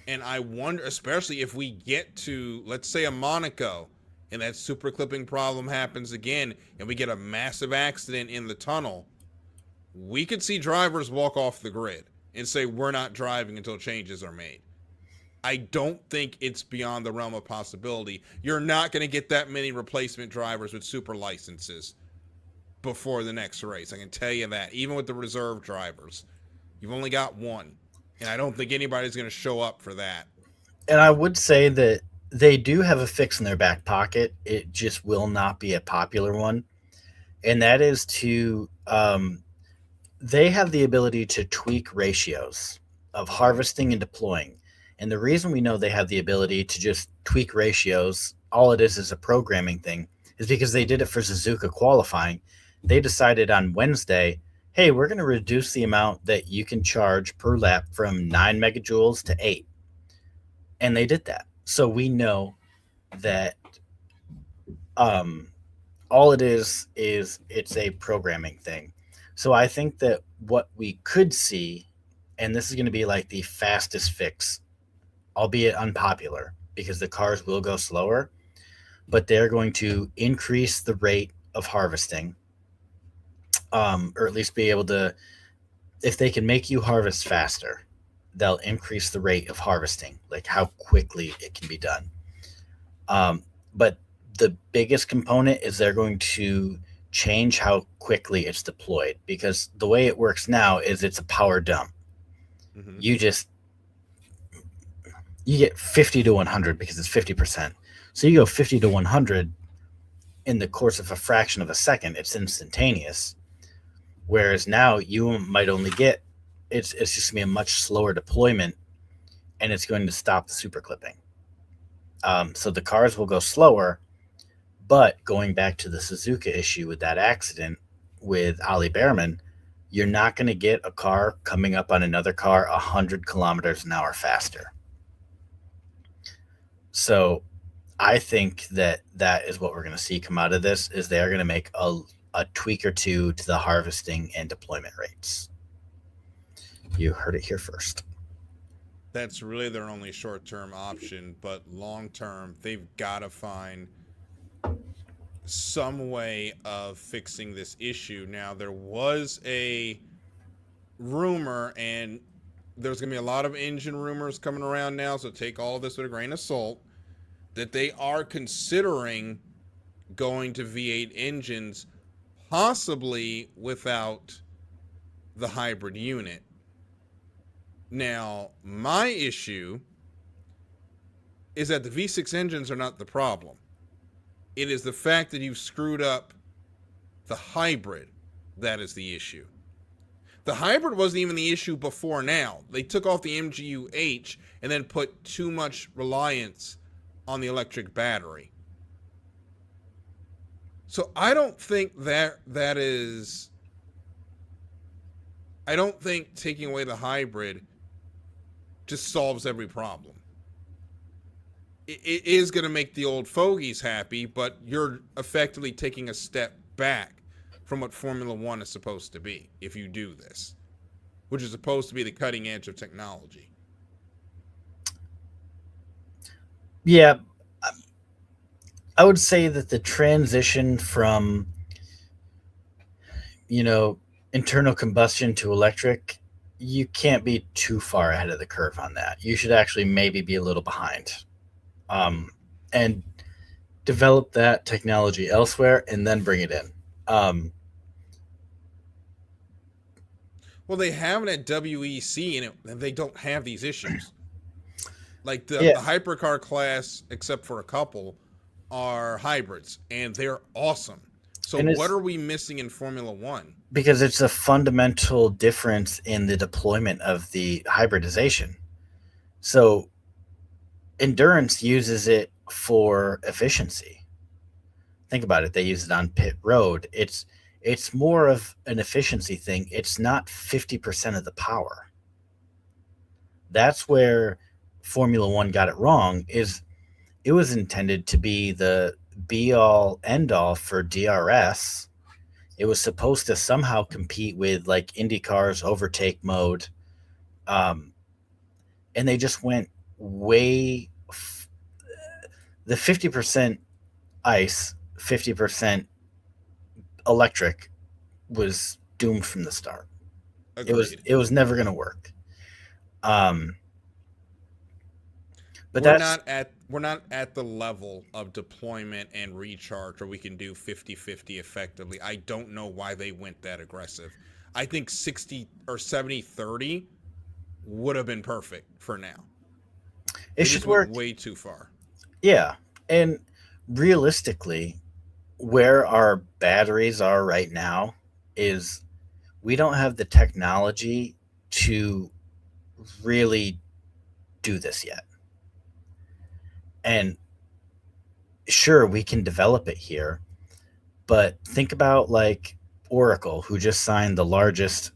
And I wonder, especially if we get to, let's say, a Monaco, and that super clipping problem happens again, and we get a massive accident in the tunnel, we could see drivers walk off the grid and say, we're not driving until changes are made. I don't think it's beyond the realm of possibility. You're not going to get that many replacement drivers with super licenses before the next race. I can tell you that. Even with the reserve drivers, you've only got one. And I don't think anybody's going to show up for that.
And I would say that they do have a fix in their back pocket. It just will not be a popular one. And that is to, they have the ability to tweak ratios of harvesting and deploying. And the reason we know they have the ability to just tweak ratios, all it is a programming thing, is because they did it for Suzuka qualifying. They decided on Wednesday, hey, we're going to reduce the amount that you can charge per lap from 9 megajoules to 8. And they did that. So we know that all it is it's a programming thing. So I think that what we could see, and this is going to be like the fastest fix, albeit unpopular, because the cars will go slower, but they're going to increase the rate of harvesting. Or at least be able to, if they can make you harvest faster, they'll increase the rate of harvesting, like how quickly it can be done. But the biggest component is they're going to change how quickly it's deployed, because the way it works now is it's a power dump. Mm-hmm. You get 50 to 100 because it's 50%. So you go 50 to 100 in the course of a fraction of a second. It's instantaneous. Whereas now you might only get it's just going to be a much slower deployment, and it's going to stop the super clipping. So the cars will go slower, but going back to the Suzuka issue with that accident with Ali Behrman, you're not going to get a car coming up on another car 100 kilometers an hour faster. So I think that is what we're going to see come out of this, is they're going to make a tweak or two to the harvesting and deployment rates. You heard it here first.
That's really their only short-term option, but long-term, they've got to find some way of fixing this issue. Now, there was a rumor, and there's going to be a lot of engine rumors coming around now, so take all of this with a grain of salt, that they are considering going to V8 engines, possibly without the hybrid unit. Now, my issue is that the V6 engines are not the problem. It is the fact that you've screwed up the hybrid that is the issue. The hybrid wasn't even the issue before now. They took off the MGU-H and then put too much reliance on the electric battery. So I don't think I don't think taking away the hybrid just solves every problem. It is going to make the old fogies happy, but you're effectively taking a step back from what Formula One is supposed to be if you do this, which is supposed to be the cutting edge of technology.
Yeah, I would say that the transition from, internal combustion to electric, you can't be too far ahead of the curve on that. You should actually maybe be a little behind, and develop that technology elsewhere and then bring it in.
Well, they have it at WEC, and they don't have these issues. Like the hypercar class, except for a couple, are hybrids, and they're awesome. So what are we missing in Formula One?
Because it's a fundamental difference in the deployment of the hybridization. So endurance uses it for efficiency. Think about it. They use it on pit road. It's more of an efficiency thing. It's not 50% of the power. That's where Formula One got it wrong, is it was intended to be the be-all, end-all for DRS. It was supposed to somehow compete with like IndyCar's overtake mode. And they just went the 50% ice, 50% electric was doomed from the start.
Agreed.
It was never going to work. But
we're not at the level of deployment and recharge where we can do 50-50 effectively. I don't know why they went that aggressive. I think 60 or 70-30 would have been perfect for now.
It should work
way too far.
Yeah. And realistically, where our batteries are right now is we don't have the technology to really do this yet. And sure, we can develop it here, but think about like Oracle, who just signed the largest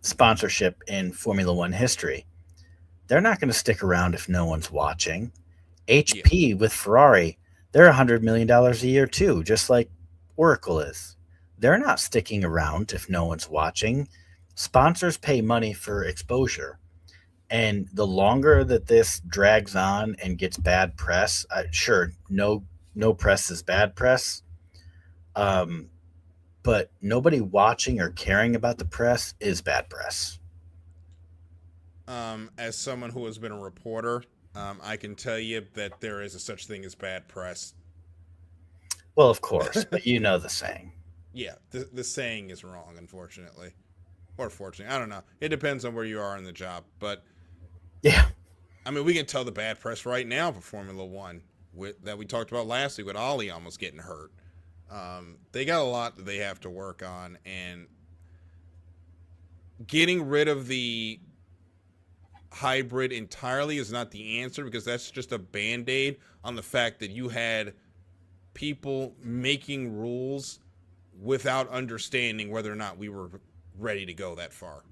sponsorship in Formula One history. They're not going to stick around if no one's watching. HP with Ferrari, they're $100 million a year too, just like Oracle is. They're not sticking around if no one's watching. Sponsors pay money for exposure. And the longer that this drags on and gets bad press, sure, no press is bad press. But nobody watching or caring about the press is bad press.
As someone who has been a reporter, I can tell you that there is a such thing as bad press.
Well, of course, but you know the saying.
Yeah, the saying is wrong, unfortunately. Or fortunately, I don't know. It depends on where you are in the job, but
yeah.
I mean, we can tell the bad press right now for Formula One that we talked about last week with Ollie almost getting hurt. They got a lot that they have to work on, and getting rid of the hybrid entirely is not the answer, because that's just a band-aid on the fact that you had people making rules without understanding whether or not we were ready to go that far.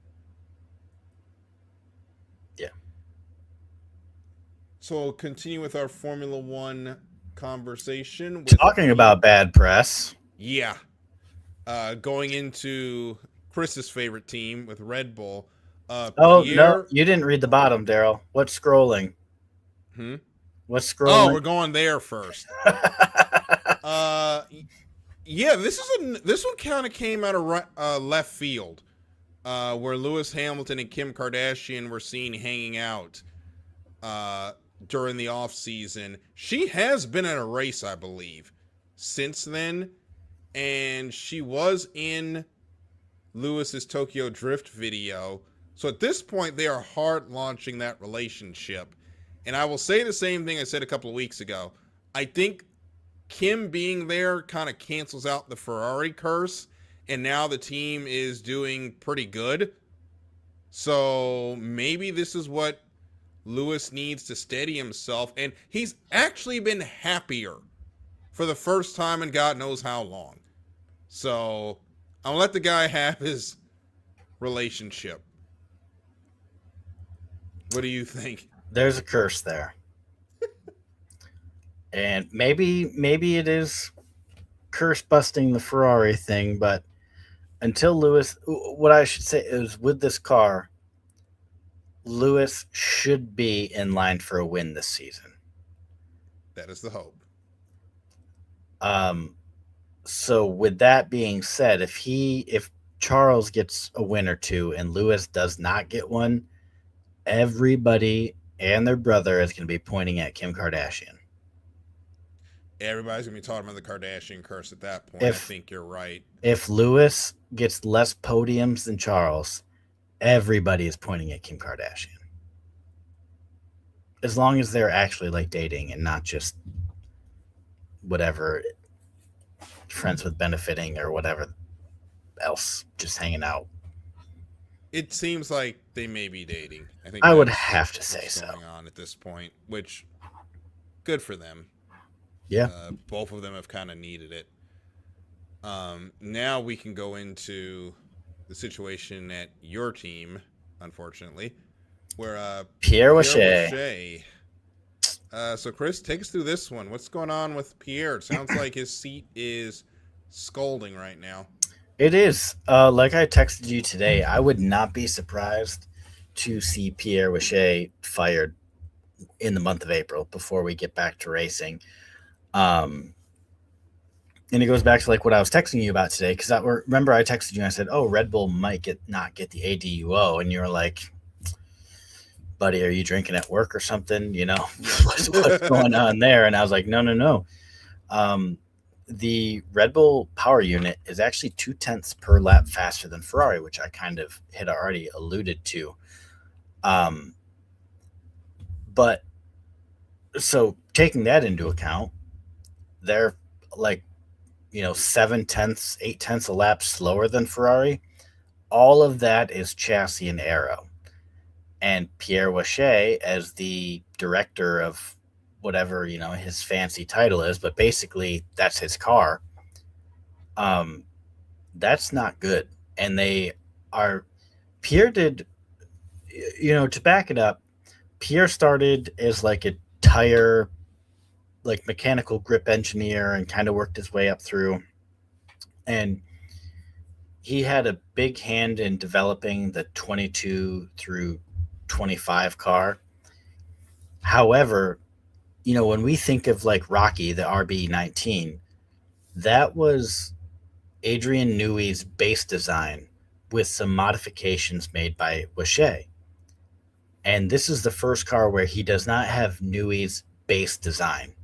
Yeah.
So we'll continue with our Formula One conversation.
Talking about bad press.
Yeah. Going into Chris's favorite team with Red Bull.
No, you didn't read the bottom, Darryl. What's scrolling? What's scrolling?
Oh, we're going there first. Yeah, this one kind of came out of left field, where Lewis Hamilton and Kim Kardashian were seen hanging out during the off season. She has been in a race, I believe, since then, and she was in Lewis's Tokyo Drift video. So at this point, they are hard launching that relationship. And I will say the same thing I said a couple of weeks ago. I think Kim being there kind of cancels out the Ferrari curse, and now the team is doing pretty good. So maybe this is what Lewis needs to steady himself. And he's actually been happier for the first time in God knows how long. So I'll let the guy have his relationship. What do you think?
There's a curse there. And maybe it is curse busting the Ferrari thing, but until Lewis, what I should say is, with this car, Lewis should be in line for a win this season.
That is the hope.
So with that being said, if Charles gets a win or two and Lewis does not get one, everybody and their brother is going to be pointing at Kim Kardashian.
Everybody's going to be talking about the Kardashian curse at that point. I think you're right.
If Lewis gets less podiums than Charles, everybody is pointing at Kim Kardashian. As long as they're actually like dating and not just whatever, friends with benefiting or whatever else, just hanging out.
It seems like they may be dating.
I would have to say so.
Going on at this point, which good for them.
Yeah.
Both of them have kind of needed it. Now we can go into the situation at your team, unfortunately, where
Pierre Wache.
So Chris, take us through this one. What's going on with Pierre? It sounds like his seat is scalding right now.
It is. Like I texted you today, I would not be surprised to see Pierre Wache fired in the month of April before we get back to racing. And it goes back to like what I was texting you about today, because remember I texted you and I said, "Oh, Red Bull might not get the ADUO," and you were like, "Buddy, are you drinking at work or something? You know, what's going on there?" And I was like, No. The Red Bull power unit is actually 0.2 per lap faster than Ferrari, which I kind of had already alluded to. But so taking that into account, they're like, 0.7, 0.8 a lap slower than Ferrari. All of that is chassis and aero. And Pierre Wache, as the director of whatever, his fancy title is, but basically that's his car. That's not good. And Pierre did, to back it up, Pierre started as like a tire, like mechanical grip engineer, and kind of worked his way up through. And he had a big hand in developing the 22 through 25 car. However, when we think of like Rocky, the RB19, that was Adrian Newey's base design with some modifications made by Wache. And this is the first car where he does not have Newey's base design.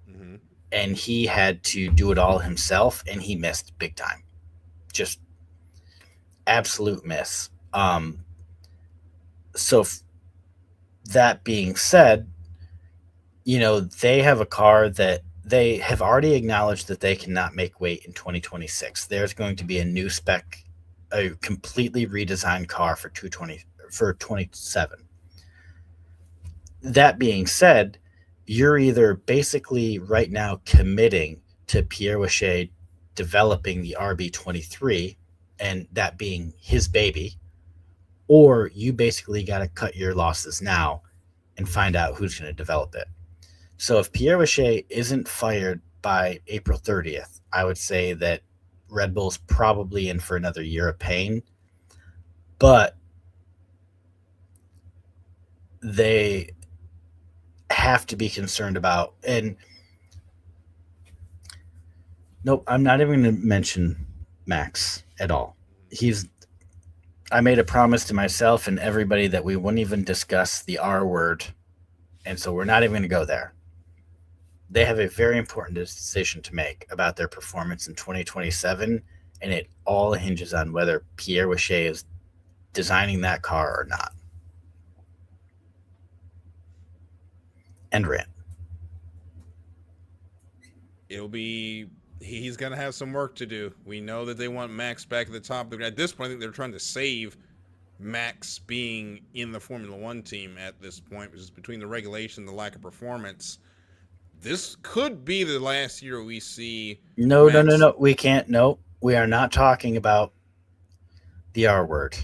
Mm-hmm. And he had to do it all himself, and he missed big time. Just absolute miss. So that being said, they have a car that they have already acknowledged that they cannot make weight in 2026. There's going to be a new spec a completely redesigned car for 27. That being said, you're either basically right now committing to Pierre Wache developing the RB23 and that being his baby, or you basically got to cut your losses now and find out who's going to develop it. So if Pierre Wache isn't fired by April 30th, I would say that Red Bull's probably in for another year of pain, but they have to be concerned about, and nope, I'm not even going to mention Max at all. I made a promise to myself and everybody that we wouldn't even discuss the R word, and so we're not even going to go there. They have a very important decision to make about their performance in 2027, and it all hinges on whether Pierre Wache is designing that car or not. End rant.
He's going to have some work to do. We know that they want Max back at the top. At this point, I think they're trying to save Max being in the Formula One team at this point, which is between the regulation and the lack of performance. This could be the last year we see.
No. We can't. No, we are not talking about the R word.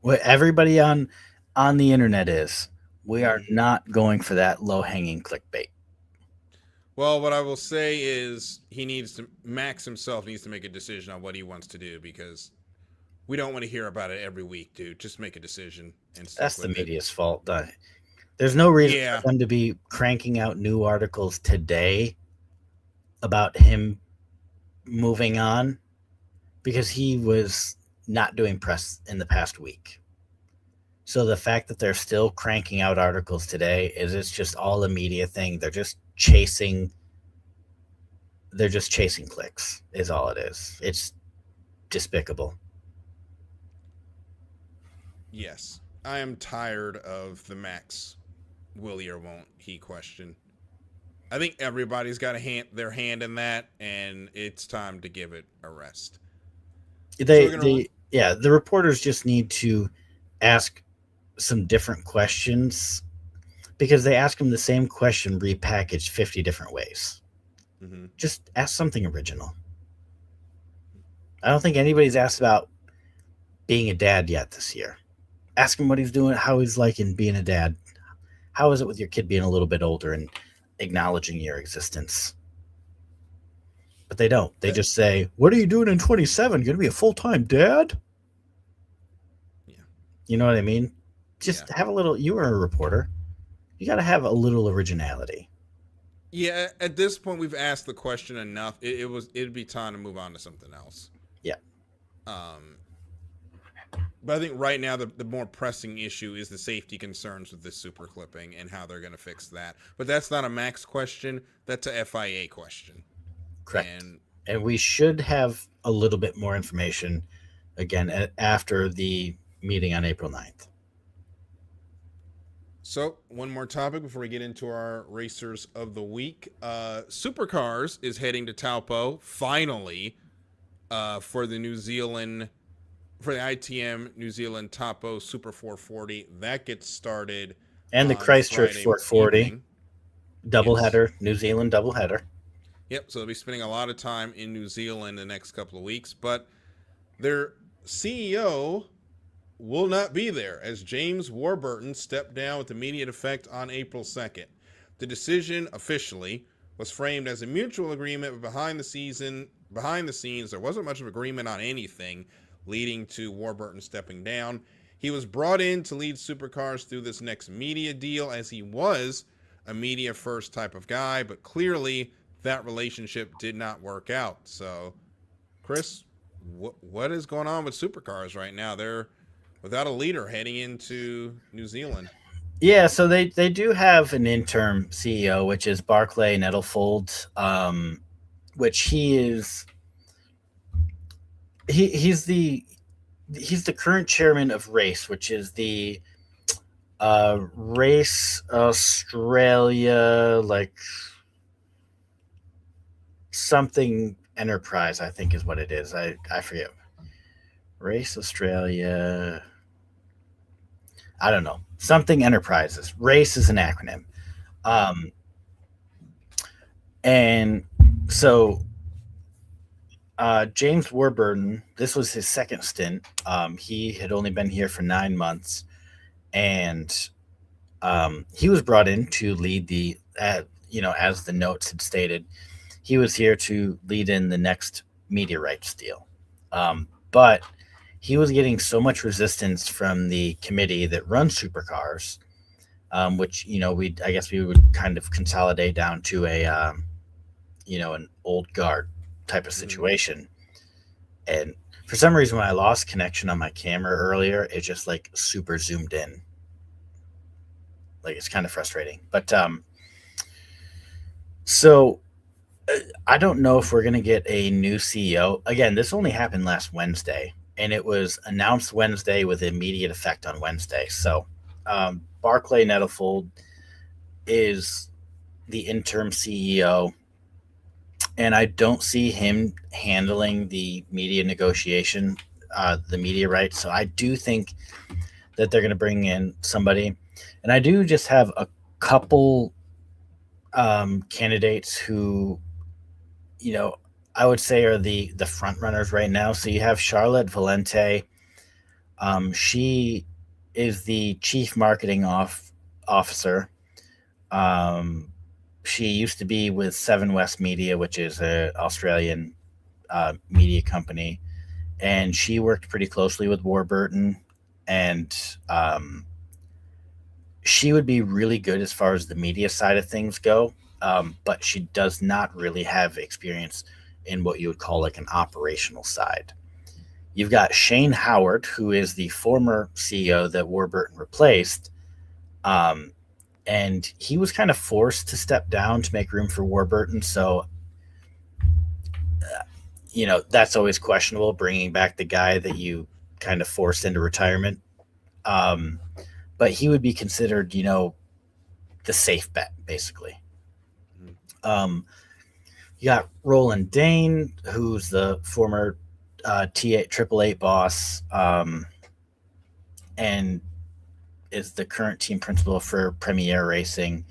What everybody on the internet is, we are not going for that low-hanging clickbait.
Well, what I will say is Max himself needs to make a decision on what he wants to do, because we don't want to hear about it every week, dude. Just make a decision. And
that's the media's fault. There's no reason
for
them to be cranking out new articles today about him moving on, because he was not doing press in the past week. So the fact that they're still cranking out articles today is it's just all a media thing. They're just chasing clicks is all it is. It's despicable.
Yes. I am tired of the Max will he or won't he question. I think everybody's got their hand in that, and it's time to give it a rest.
The reporters just need to ask some different questions, because they ask them the same question repackaged 50 different ways. Mm-hmm. Just ask something original. I don't think anybody's asked about being a dad yet this year. Ask him what he's doing, how he's liking being a dad. How is it with your kid being a little bit older and acknowledging your existence? But they don't. They just say, what are you doing in 27? Going to be a full-time dad? Yeah. You know what I mean? Just have a little, you are a reporter. You got to have a little originality.
Yeah, at this point, we've asked the question enough. It'd be time to move on to something else.
Yeah.
But I think right now the more pressing issue is the safety concerns with this super clipping and how they're going to fix that. But that's not a Max question. That's a FIA question.
Correct. And we should have a little bit more information again after the meeting on April 9th.
So one more topic before we get into our racers of the week. Supercars is heading to Taupo finally for the ITM New Zealand Taupo Super 440. That gets started.
And the Christchurch 440 doubleheader, New Zealand doubleheader.
Yep, so they'll be spending a lot of time in New Zealand the next couple of weeks, but their CEO will not be there, as James Warburton stepped down with immediate effect on April 2nd. The decision officially was framed as a mutual agreement, but behind the scenes, there wasn't much of agreement on anything, leading to Warburton stepping down. He was brought in to lead Supercars through this next media deal, as he was a media-first type of guy, but clearly that relationship did not work out. So, Chris, what is going on with Supercars right now? They're without a leader heading into New Zealand.
Yeah, so they do have an interim CEO, which is Barclay Nettlefold, which he's the current chairman of RACE, which is the Race Australia, like something Enterprise, I think is what it is. I forget. Race Australia. I don't know. Something Enterprises. Race is an acronym. And so James Warburton, this was his second stint. He had only been here for 9 months, and he was brought in to lead the, as the notes had stated, he was here to lead in the next media rights deal. But he was getting so much resistance from the committee that runs supercars, which, I guess we would kind of consolidate down to a, an old guard type of situation. And for some reason, when I lost connection on my camera earlier, it just like super zoomed in. Like, it's kind of frustrating. But so I don't know if we're going to get a new CEO. Again, this only happened last Wednesday, and it was announced Wednesday with immediate effect on Wednesday. So Barclay Nettlefold is the interim CEO, and I don't see him handling the media negotiation, the media rights. So I do think that they're going to bring in somebody. And I do just have a couple candidates who, I would say are the front runners right now. So you have Charlotte Valente. She is the chief marketing officer. She used to be with Seven West Media, which is an Australian media company, and she worked pretty closely with Warburton, and she would be really good as far as the media side of things go, but she does not really have experience in what you would call like an operational side. You've got Shane Howard, who is the former CEO that Warburton replaced, and he was kind of forced to step down to make room for Warburton. So, that's always questionable, bringing back the guy that you kind of forced into retirement. But he would be considered, the safe bet, basically. You got Roland Dane, who's the former Triple Eight boss, and is the current team principal for Premier Racing.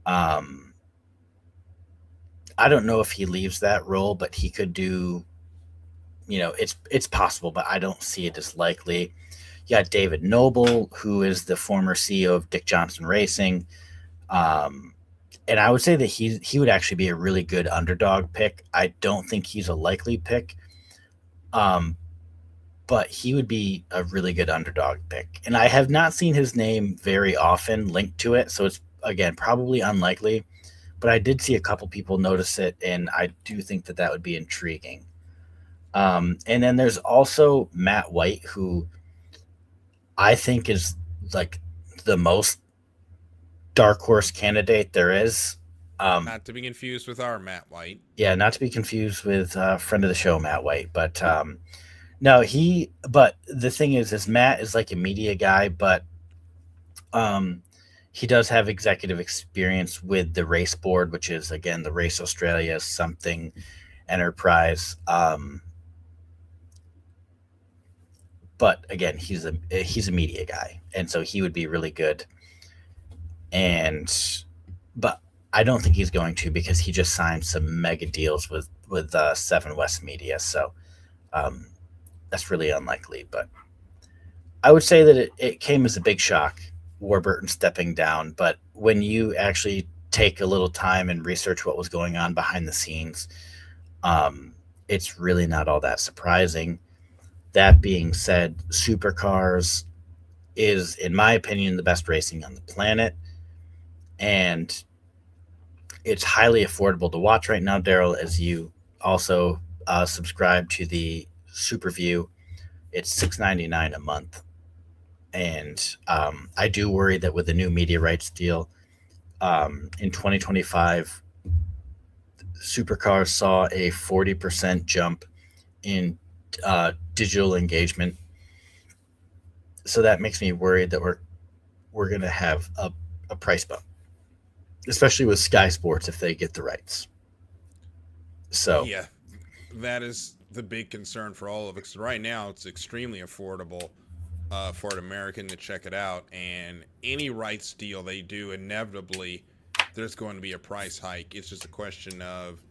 I don't know if he leaves that role, but he could do, it's possible, but I don't see it as likely. You got David Noble, who is the former CEO of Dick Johnson Racing. And I would say that he would actually be a really good underdog pick. I don't think he's a likely pick. But he would be a really good underdog pick. And I have not seen his name very often linked to it. So it's, again, probably unlikely. But I did see a couple people notice it, and I do think that would be intriguing. And then there's also Matt White, who I think is like the most dark horse candidate there is.
Not to be confused with our Matt White.
Yeah, not to be confused with friend of the show, Matt White. But no, but the thing is Matt is like a media guy, but he does have executive experience with the race board, which is, again, the Race Australia something enterprise. But again, he's a media guy, and so he would be really good. But I don't think he's going to, because he just signed some mega deals with Seven West Media. So that's really unlikely. But I would say that it came as a big shock, Warburton stepping down. But when you actually take a little time and research what was going on behind the scenes, it's really not all that surprising. That being said, supercars is, in my opinion, the best racing on the planet. And it's highly affordable to watch right now, Darryl, as you also subscribe to the SuperView. It's $6.99 a month. And I do worry that with the new media rights deal in 2025, supercars saw a 40% jump in digital engagement. So that makes me worried that we're going to have a price bump, especially with Sky Sports if they get the rights. So
yeah, that is the big concern for all of us. Right now, it's extremely affordable for an American to check it out, and any rights deal they do, inevitably, there's going to be a price hike. It's just a question of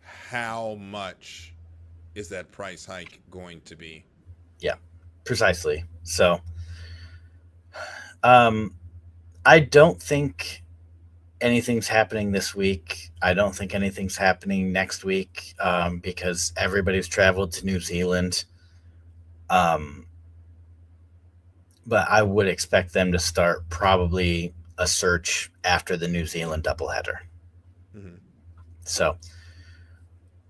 how much is that price hike going to be?
Yeah, precisely. So, I don't think anything's happening this week. I don't think anything's happening next week because everybody's traveled to New Zealand. But I would expect them to start probably a search after the New Zealand doubleheader.
Mm-hmm.
So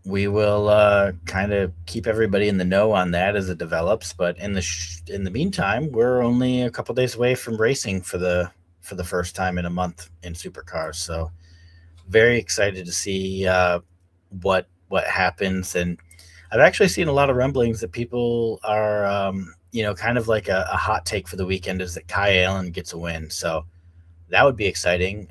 we will kind of keep everybody in the know on that as it develops. But in the meantime, we're only a couple days away from racing for the first time in a month in supercars. So very excited to see what happens. And I've actually seen a lot of rumblings that people are, kind of like a hot take for the weekend is that Kai Allen gets a win. So that would be exciting.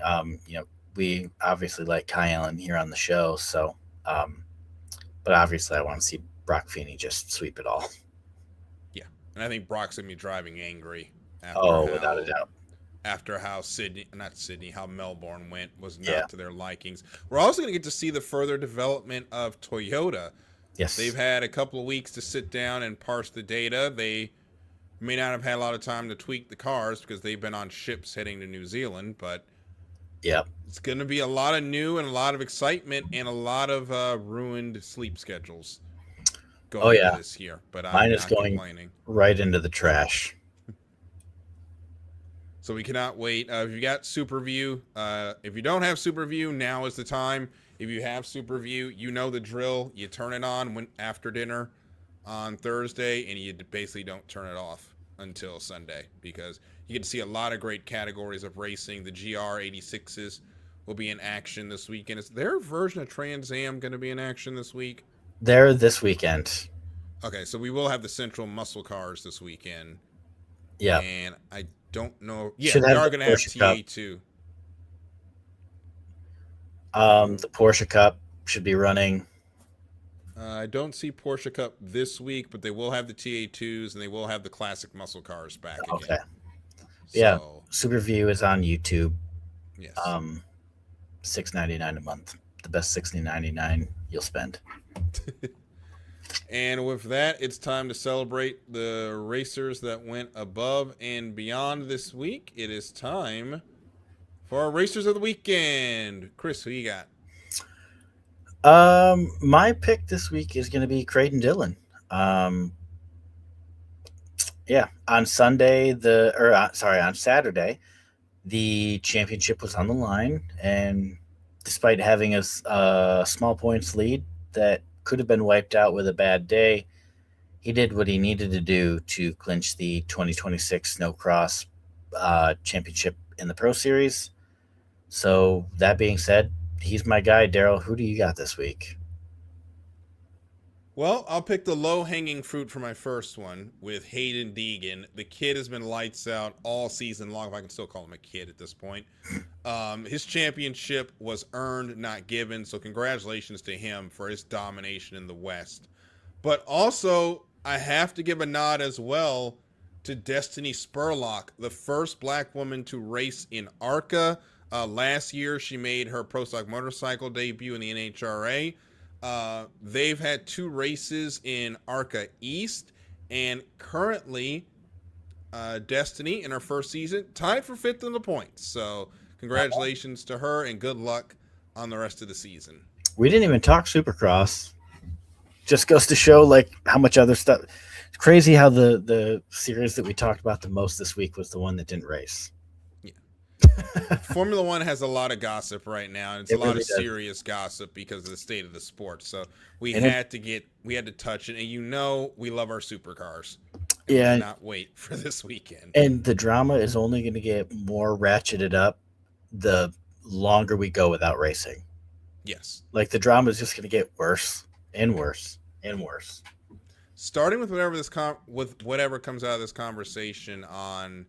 We obviously like Kai Allen here on the show. So, but obviously I want to see Brock Feeney just sweep it all.
Yeah. And I think Brock's going to be driving angry.
Without a doubt.
After how how Melbourne went was not to their likings. We're also going to get to see the further development of Toyota.
Yes.
They've had a couple of weeks to sit down and parse the data. They may not have had a lot of time to tweak the cars because they've been on ships heading to New Zealand, but it's going to be a lot of new and a lot of excitement and a lot of ruined sleep schedules going into this year. But
mine is going complaining. Right into the trash.
So we cannot wait. If you got SuperView, if you don't have SuperView, now is the time. If you have SuperView, you know the drill. You turn it on after dinner on Thursday, and you basically don't turn it off until Sunday because you get to see a lot of great categories of racing. The GR86s will be in action this weekend. Is their version of Trans Am going to be in action this week?
They're this weekend.
Okay, so we will have the Central Muscle Cars this weekend.
Yeah.
And I don't know. Yeah, we are going to have TA2.
The Porsche Cup should be running.
I don't see Porsche Cup this week, but they will have the TA2s and they will have the classic muscle cars back again.
Okay. Yeah, SuperView is on YouTube.
Yes.
$6.99 a month. The best $16.99 you'll spend.
And with that, it's time to celebrate the racers that went above and beyond this week. It is time for our Racers of the Weekend. Chris, who you got?
My pick this week is going to be Creighton Dillon. On Saturday, the championship was on the line, and despite having a small points lead that could have been wiped out with a bad day, he did what he needed to do to clinch the 2026 Snowcross championship in the Pro Series. So that being said, he's my guy. Darryl, who do you got this week?
Well, I'll pick the low-hanging fruit for my first one with Hayden Deegan. The kid has been lights out all season long, if I can still call him a kid at this point. His championship was earned, not given, so congratulations to him for his domination in the West. But also, I have to give a nod as well to Destiny Spurlock, the first black woman to race in ARCA. Last year, she made her Pro Stock Motorcycle debut in the NHRA. They've had 2 races in ARCA East, and currently Destiny in her first season tied for 5th in the points. So congratulations to her and good luck on the rest of the season.
We didn't even talk Supercross. Just goes to show like how much other stuff. It's crazy how the series that we talked about the most this week was the one that didn't race.
Formula One has a lot of gossip right now, and it's a lot of serious gossip because of the state of the sport. So we had to touch it, and we love our supercars.
Yeah,
we cannot wait for this weekend.
And the drama is only going to get more ratcheted up the longer we go without racing.
Yes,
like the drama is just going to get worse and worse and worse.
Starting with whatever comes out of this conversation on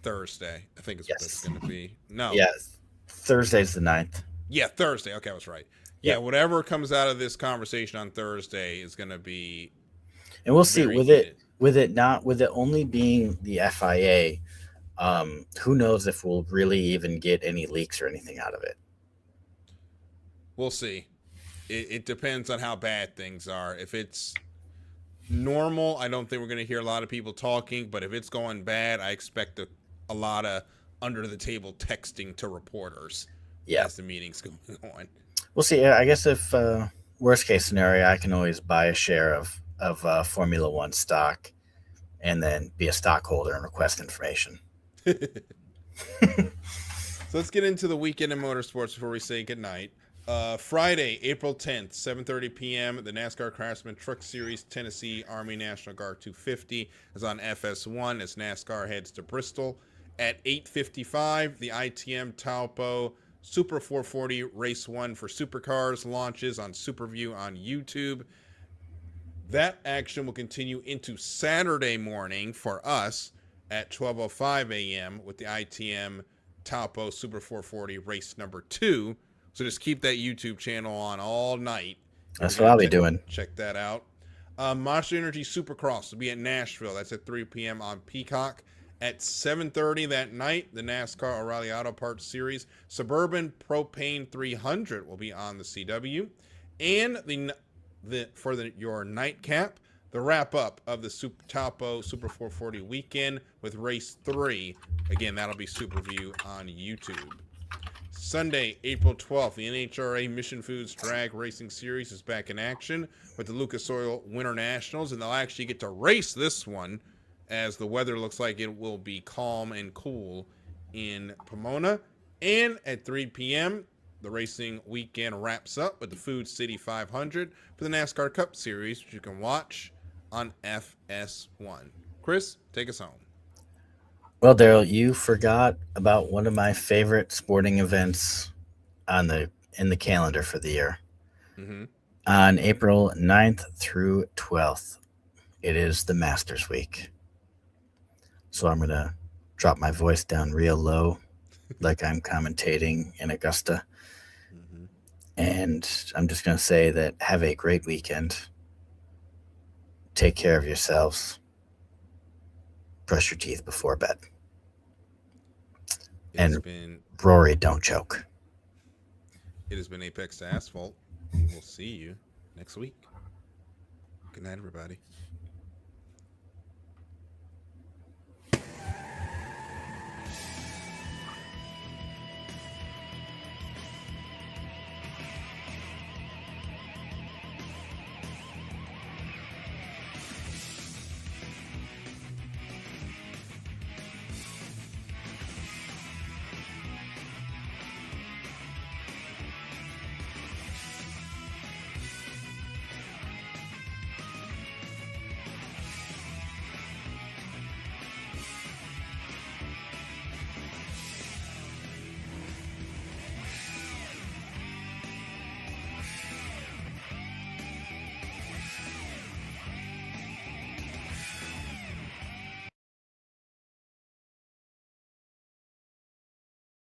Thursday, I think is what that's going to be. No.
Yes. Thursday's the 9th.
Yeah, Thursday. Okay, I was right. Yeah, whatever comes out of this conversation on Thursday is going to be,
and we'll see
very
with
heated.
it only being the FIA. Who knows if we'll really even get any leaks or anything out of it?
We'll see. It depends on how bad things are. If it's normal, I don't think we're going to hear a lot of people talking. But if it's going bad, I expect a lot of under the table texting to reporters as the meeting's going on.
We'll see. I guess if worst case scenario, I can always buy a share of Formula One stock, and then be a stockholder and request information.
So let's get into the weekend in motorsports before we say goodnight. Friday, April 10th, 7:30 p.m., the NASCAR Craftsman Truck Series Tennessee Army National Guard 250 is on FS1 as NASCAR heads to Bristol. At 8:55, the ITM Taupo Super 440 Race 1 for Supercars launches on Superview on YouTube. That action will continue into Saturday morning for us at 12:05 a.m. with the ITM Taupo Super 440 Race number 2. So just keep that YouTube channel on all night.
That's what I'll be doing.
Check that out. Monster Energy Supercross will be at Nashville. That's at 3 p.m. on Peacock. At 7:30 that night, the NASCAR O'Reilly Auto Parts Series Suburban Propane 300 will be on the CW. And your nightcap, the wrap-up of the Taupo Super 440 weekend with Race 3. Again, that'll be Superview on YouTube. Sunday, April 12th, the NHRA Mission Foods Drag Racing Series is back in action with the Lucas Oil Winter Nationals, and they'll actually get to race this one as the weather looks like it will be calm and cool in Pomona. And at 3 p.m., the racing weekend wraps up with the Food City 500 for the NASCAR Cup Series, which you can watch on FS1. Chris, take us home.
Well, Darryl, you forgot about one of my favorite sporting events in the calendar for the year.
Mm-hmm.
On April 9th through 12th, it is the Masters Week. So I'm going to drop my voice down real low, like I'm commentating in Augusta.
Mm-hmm.
And I'm just going to say that have a great weekend. Take care of yourselves. Brush your teeth before bed. Rory, don't choke.
It has been Apex to Asphalt. We'll see you next week. Good night, everybody.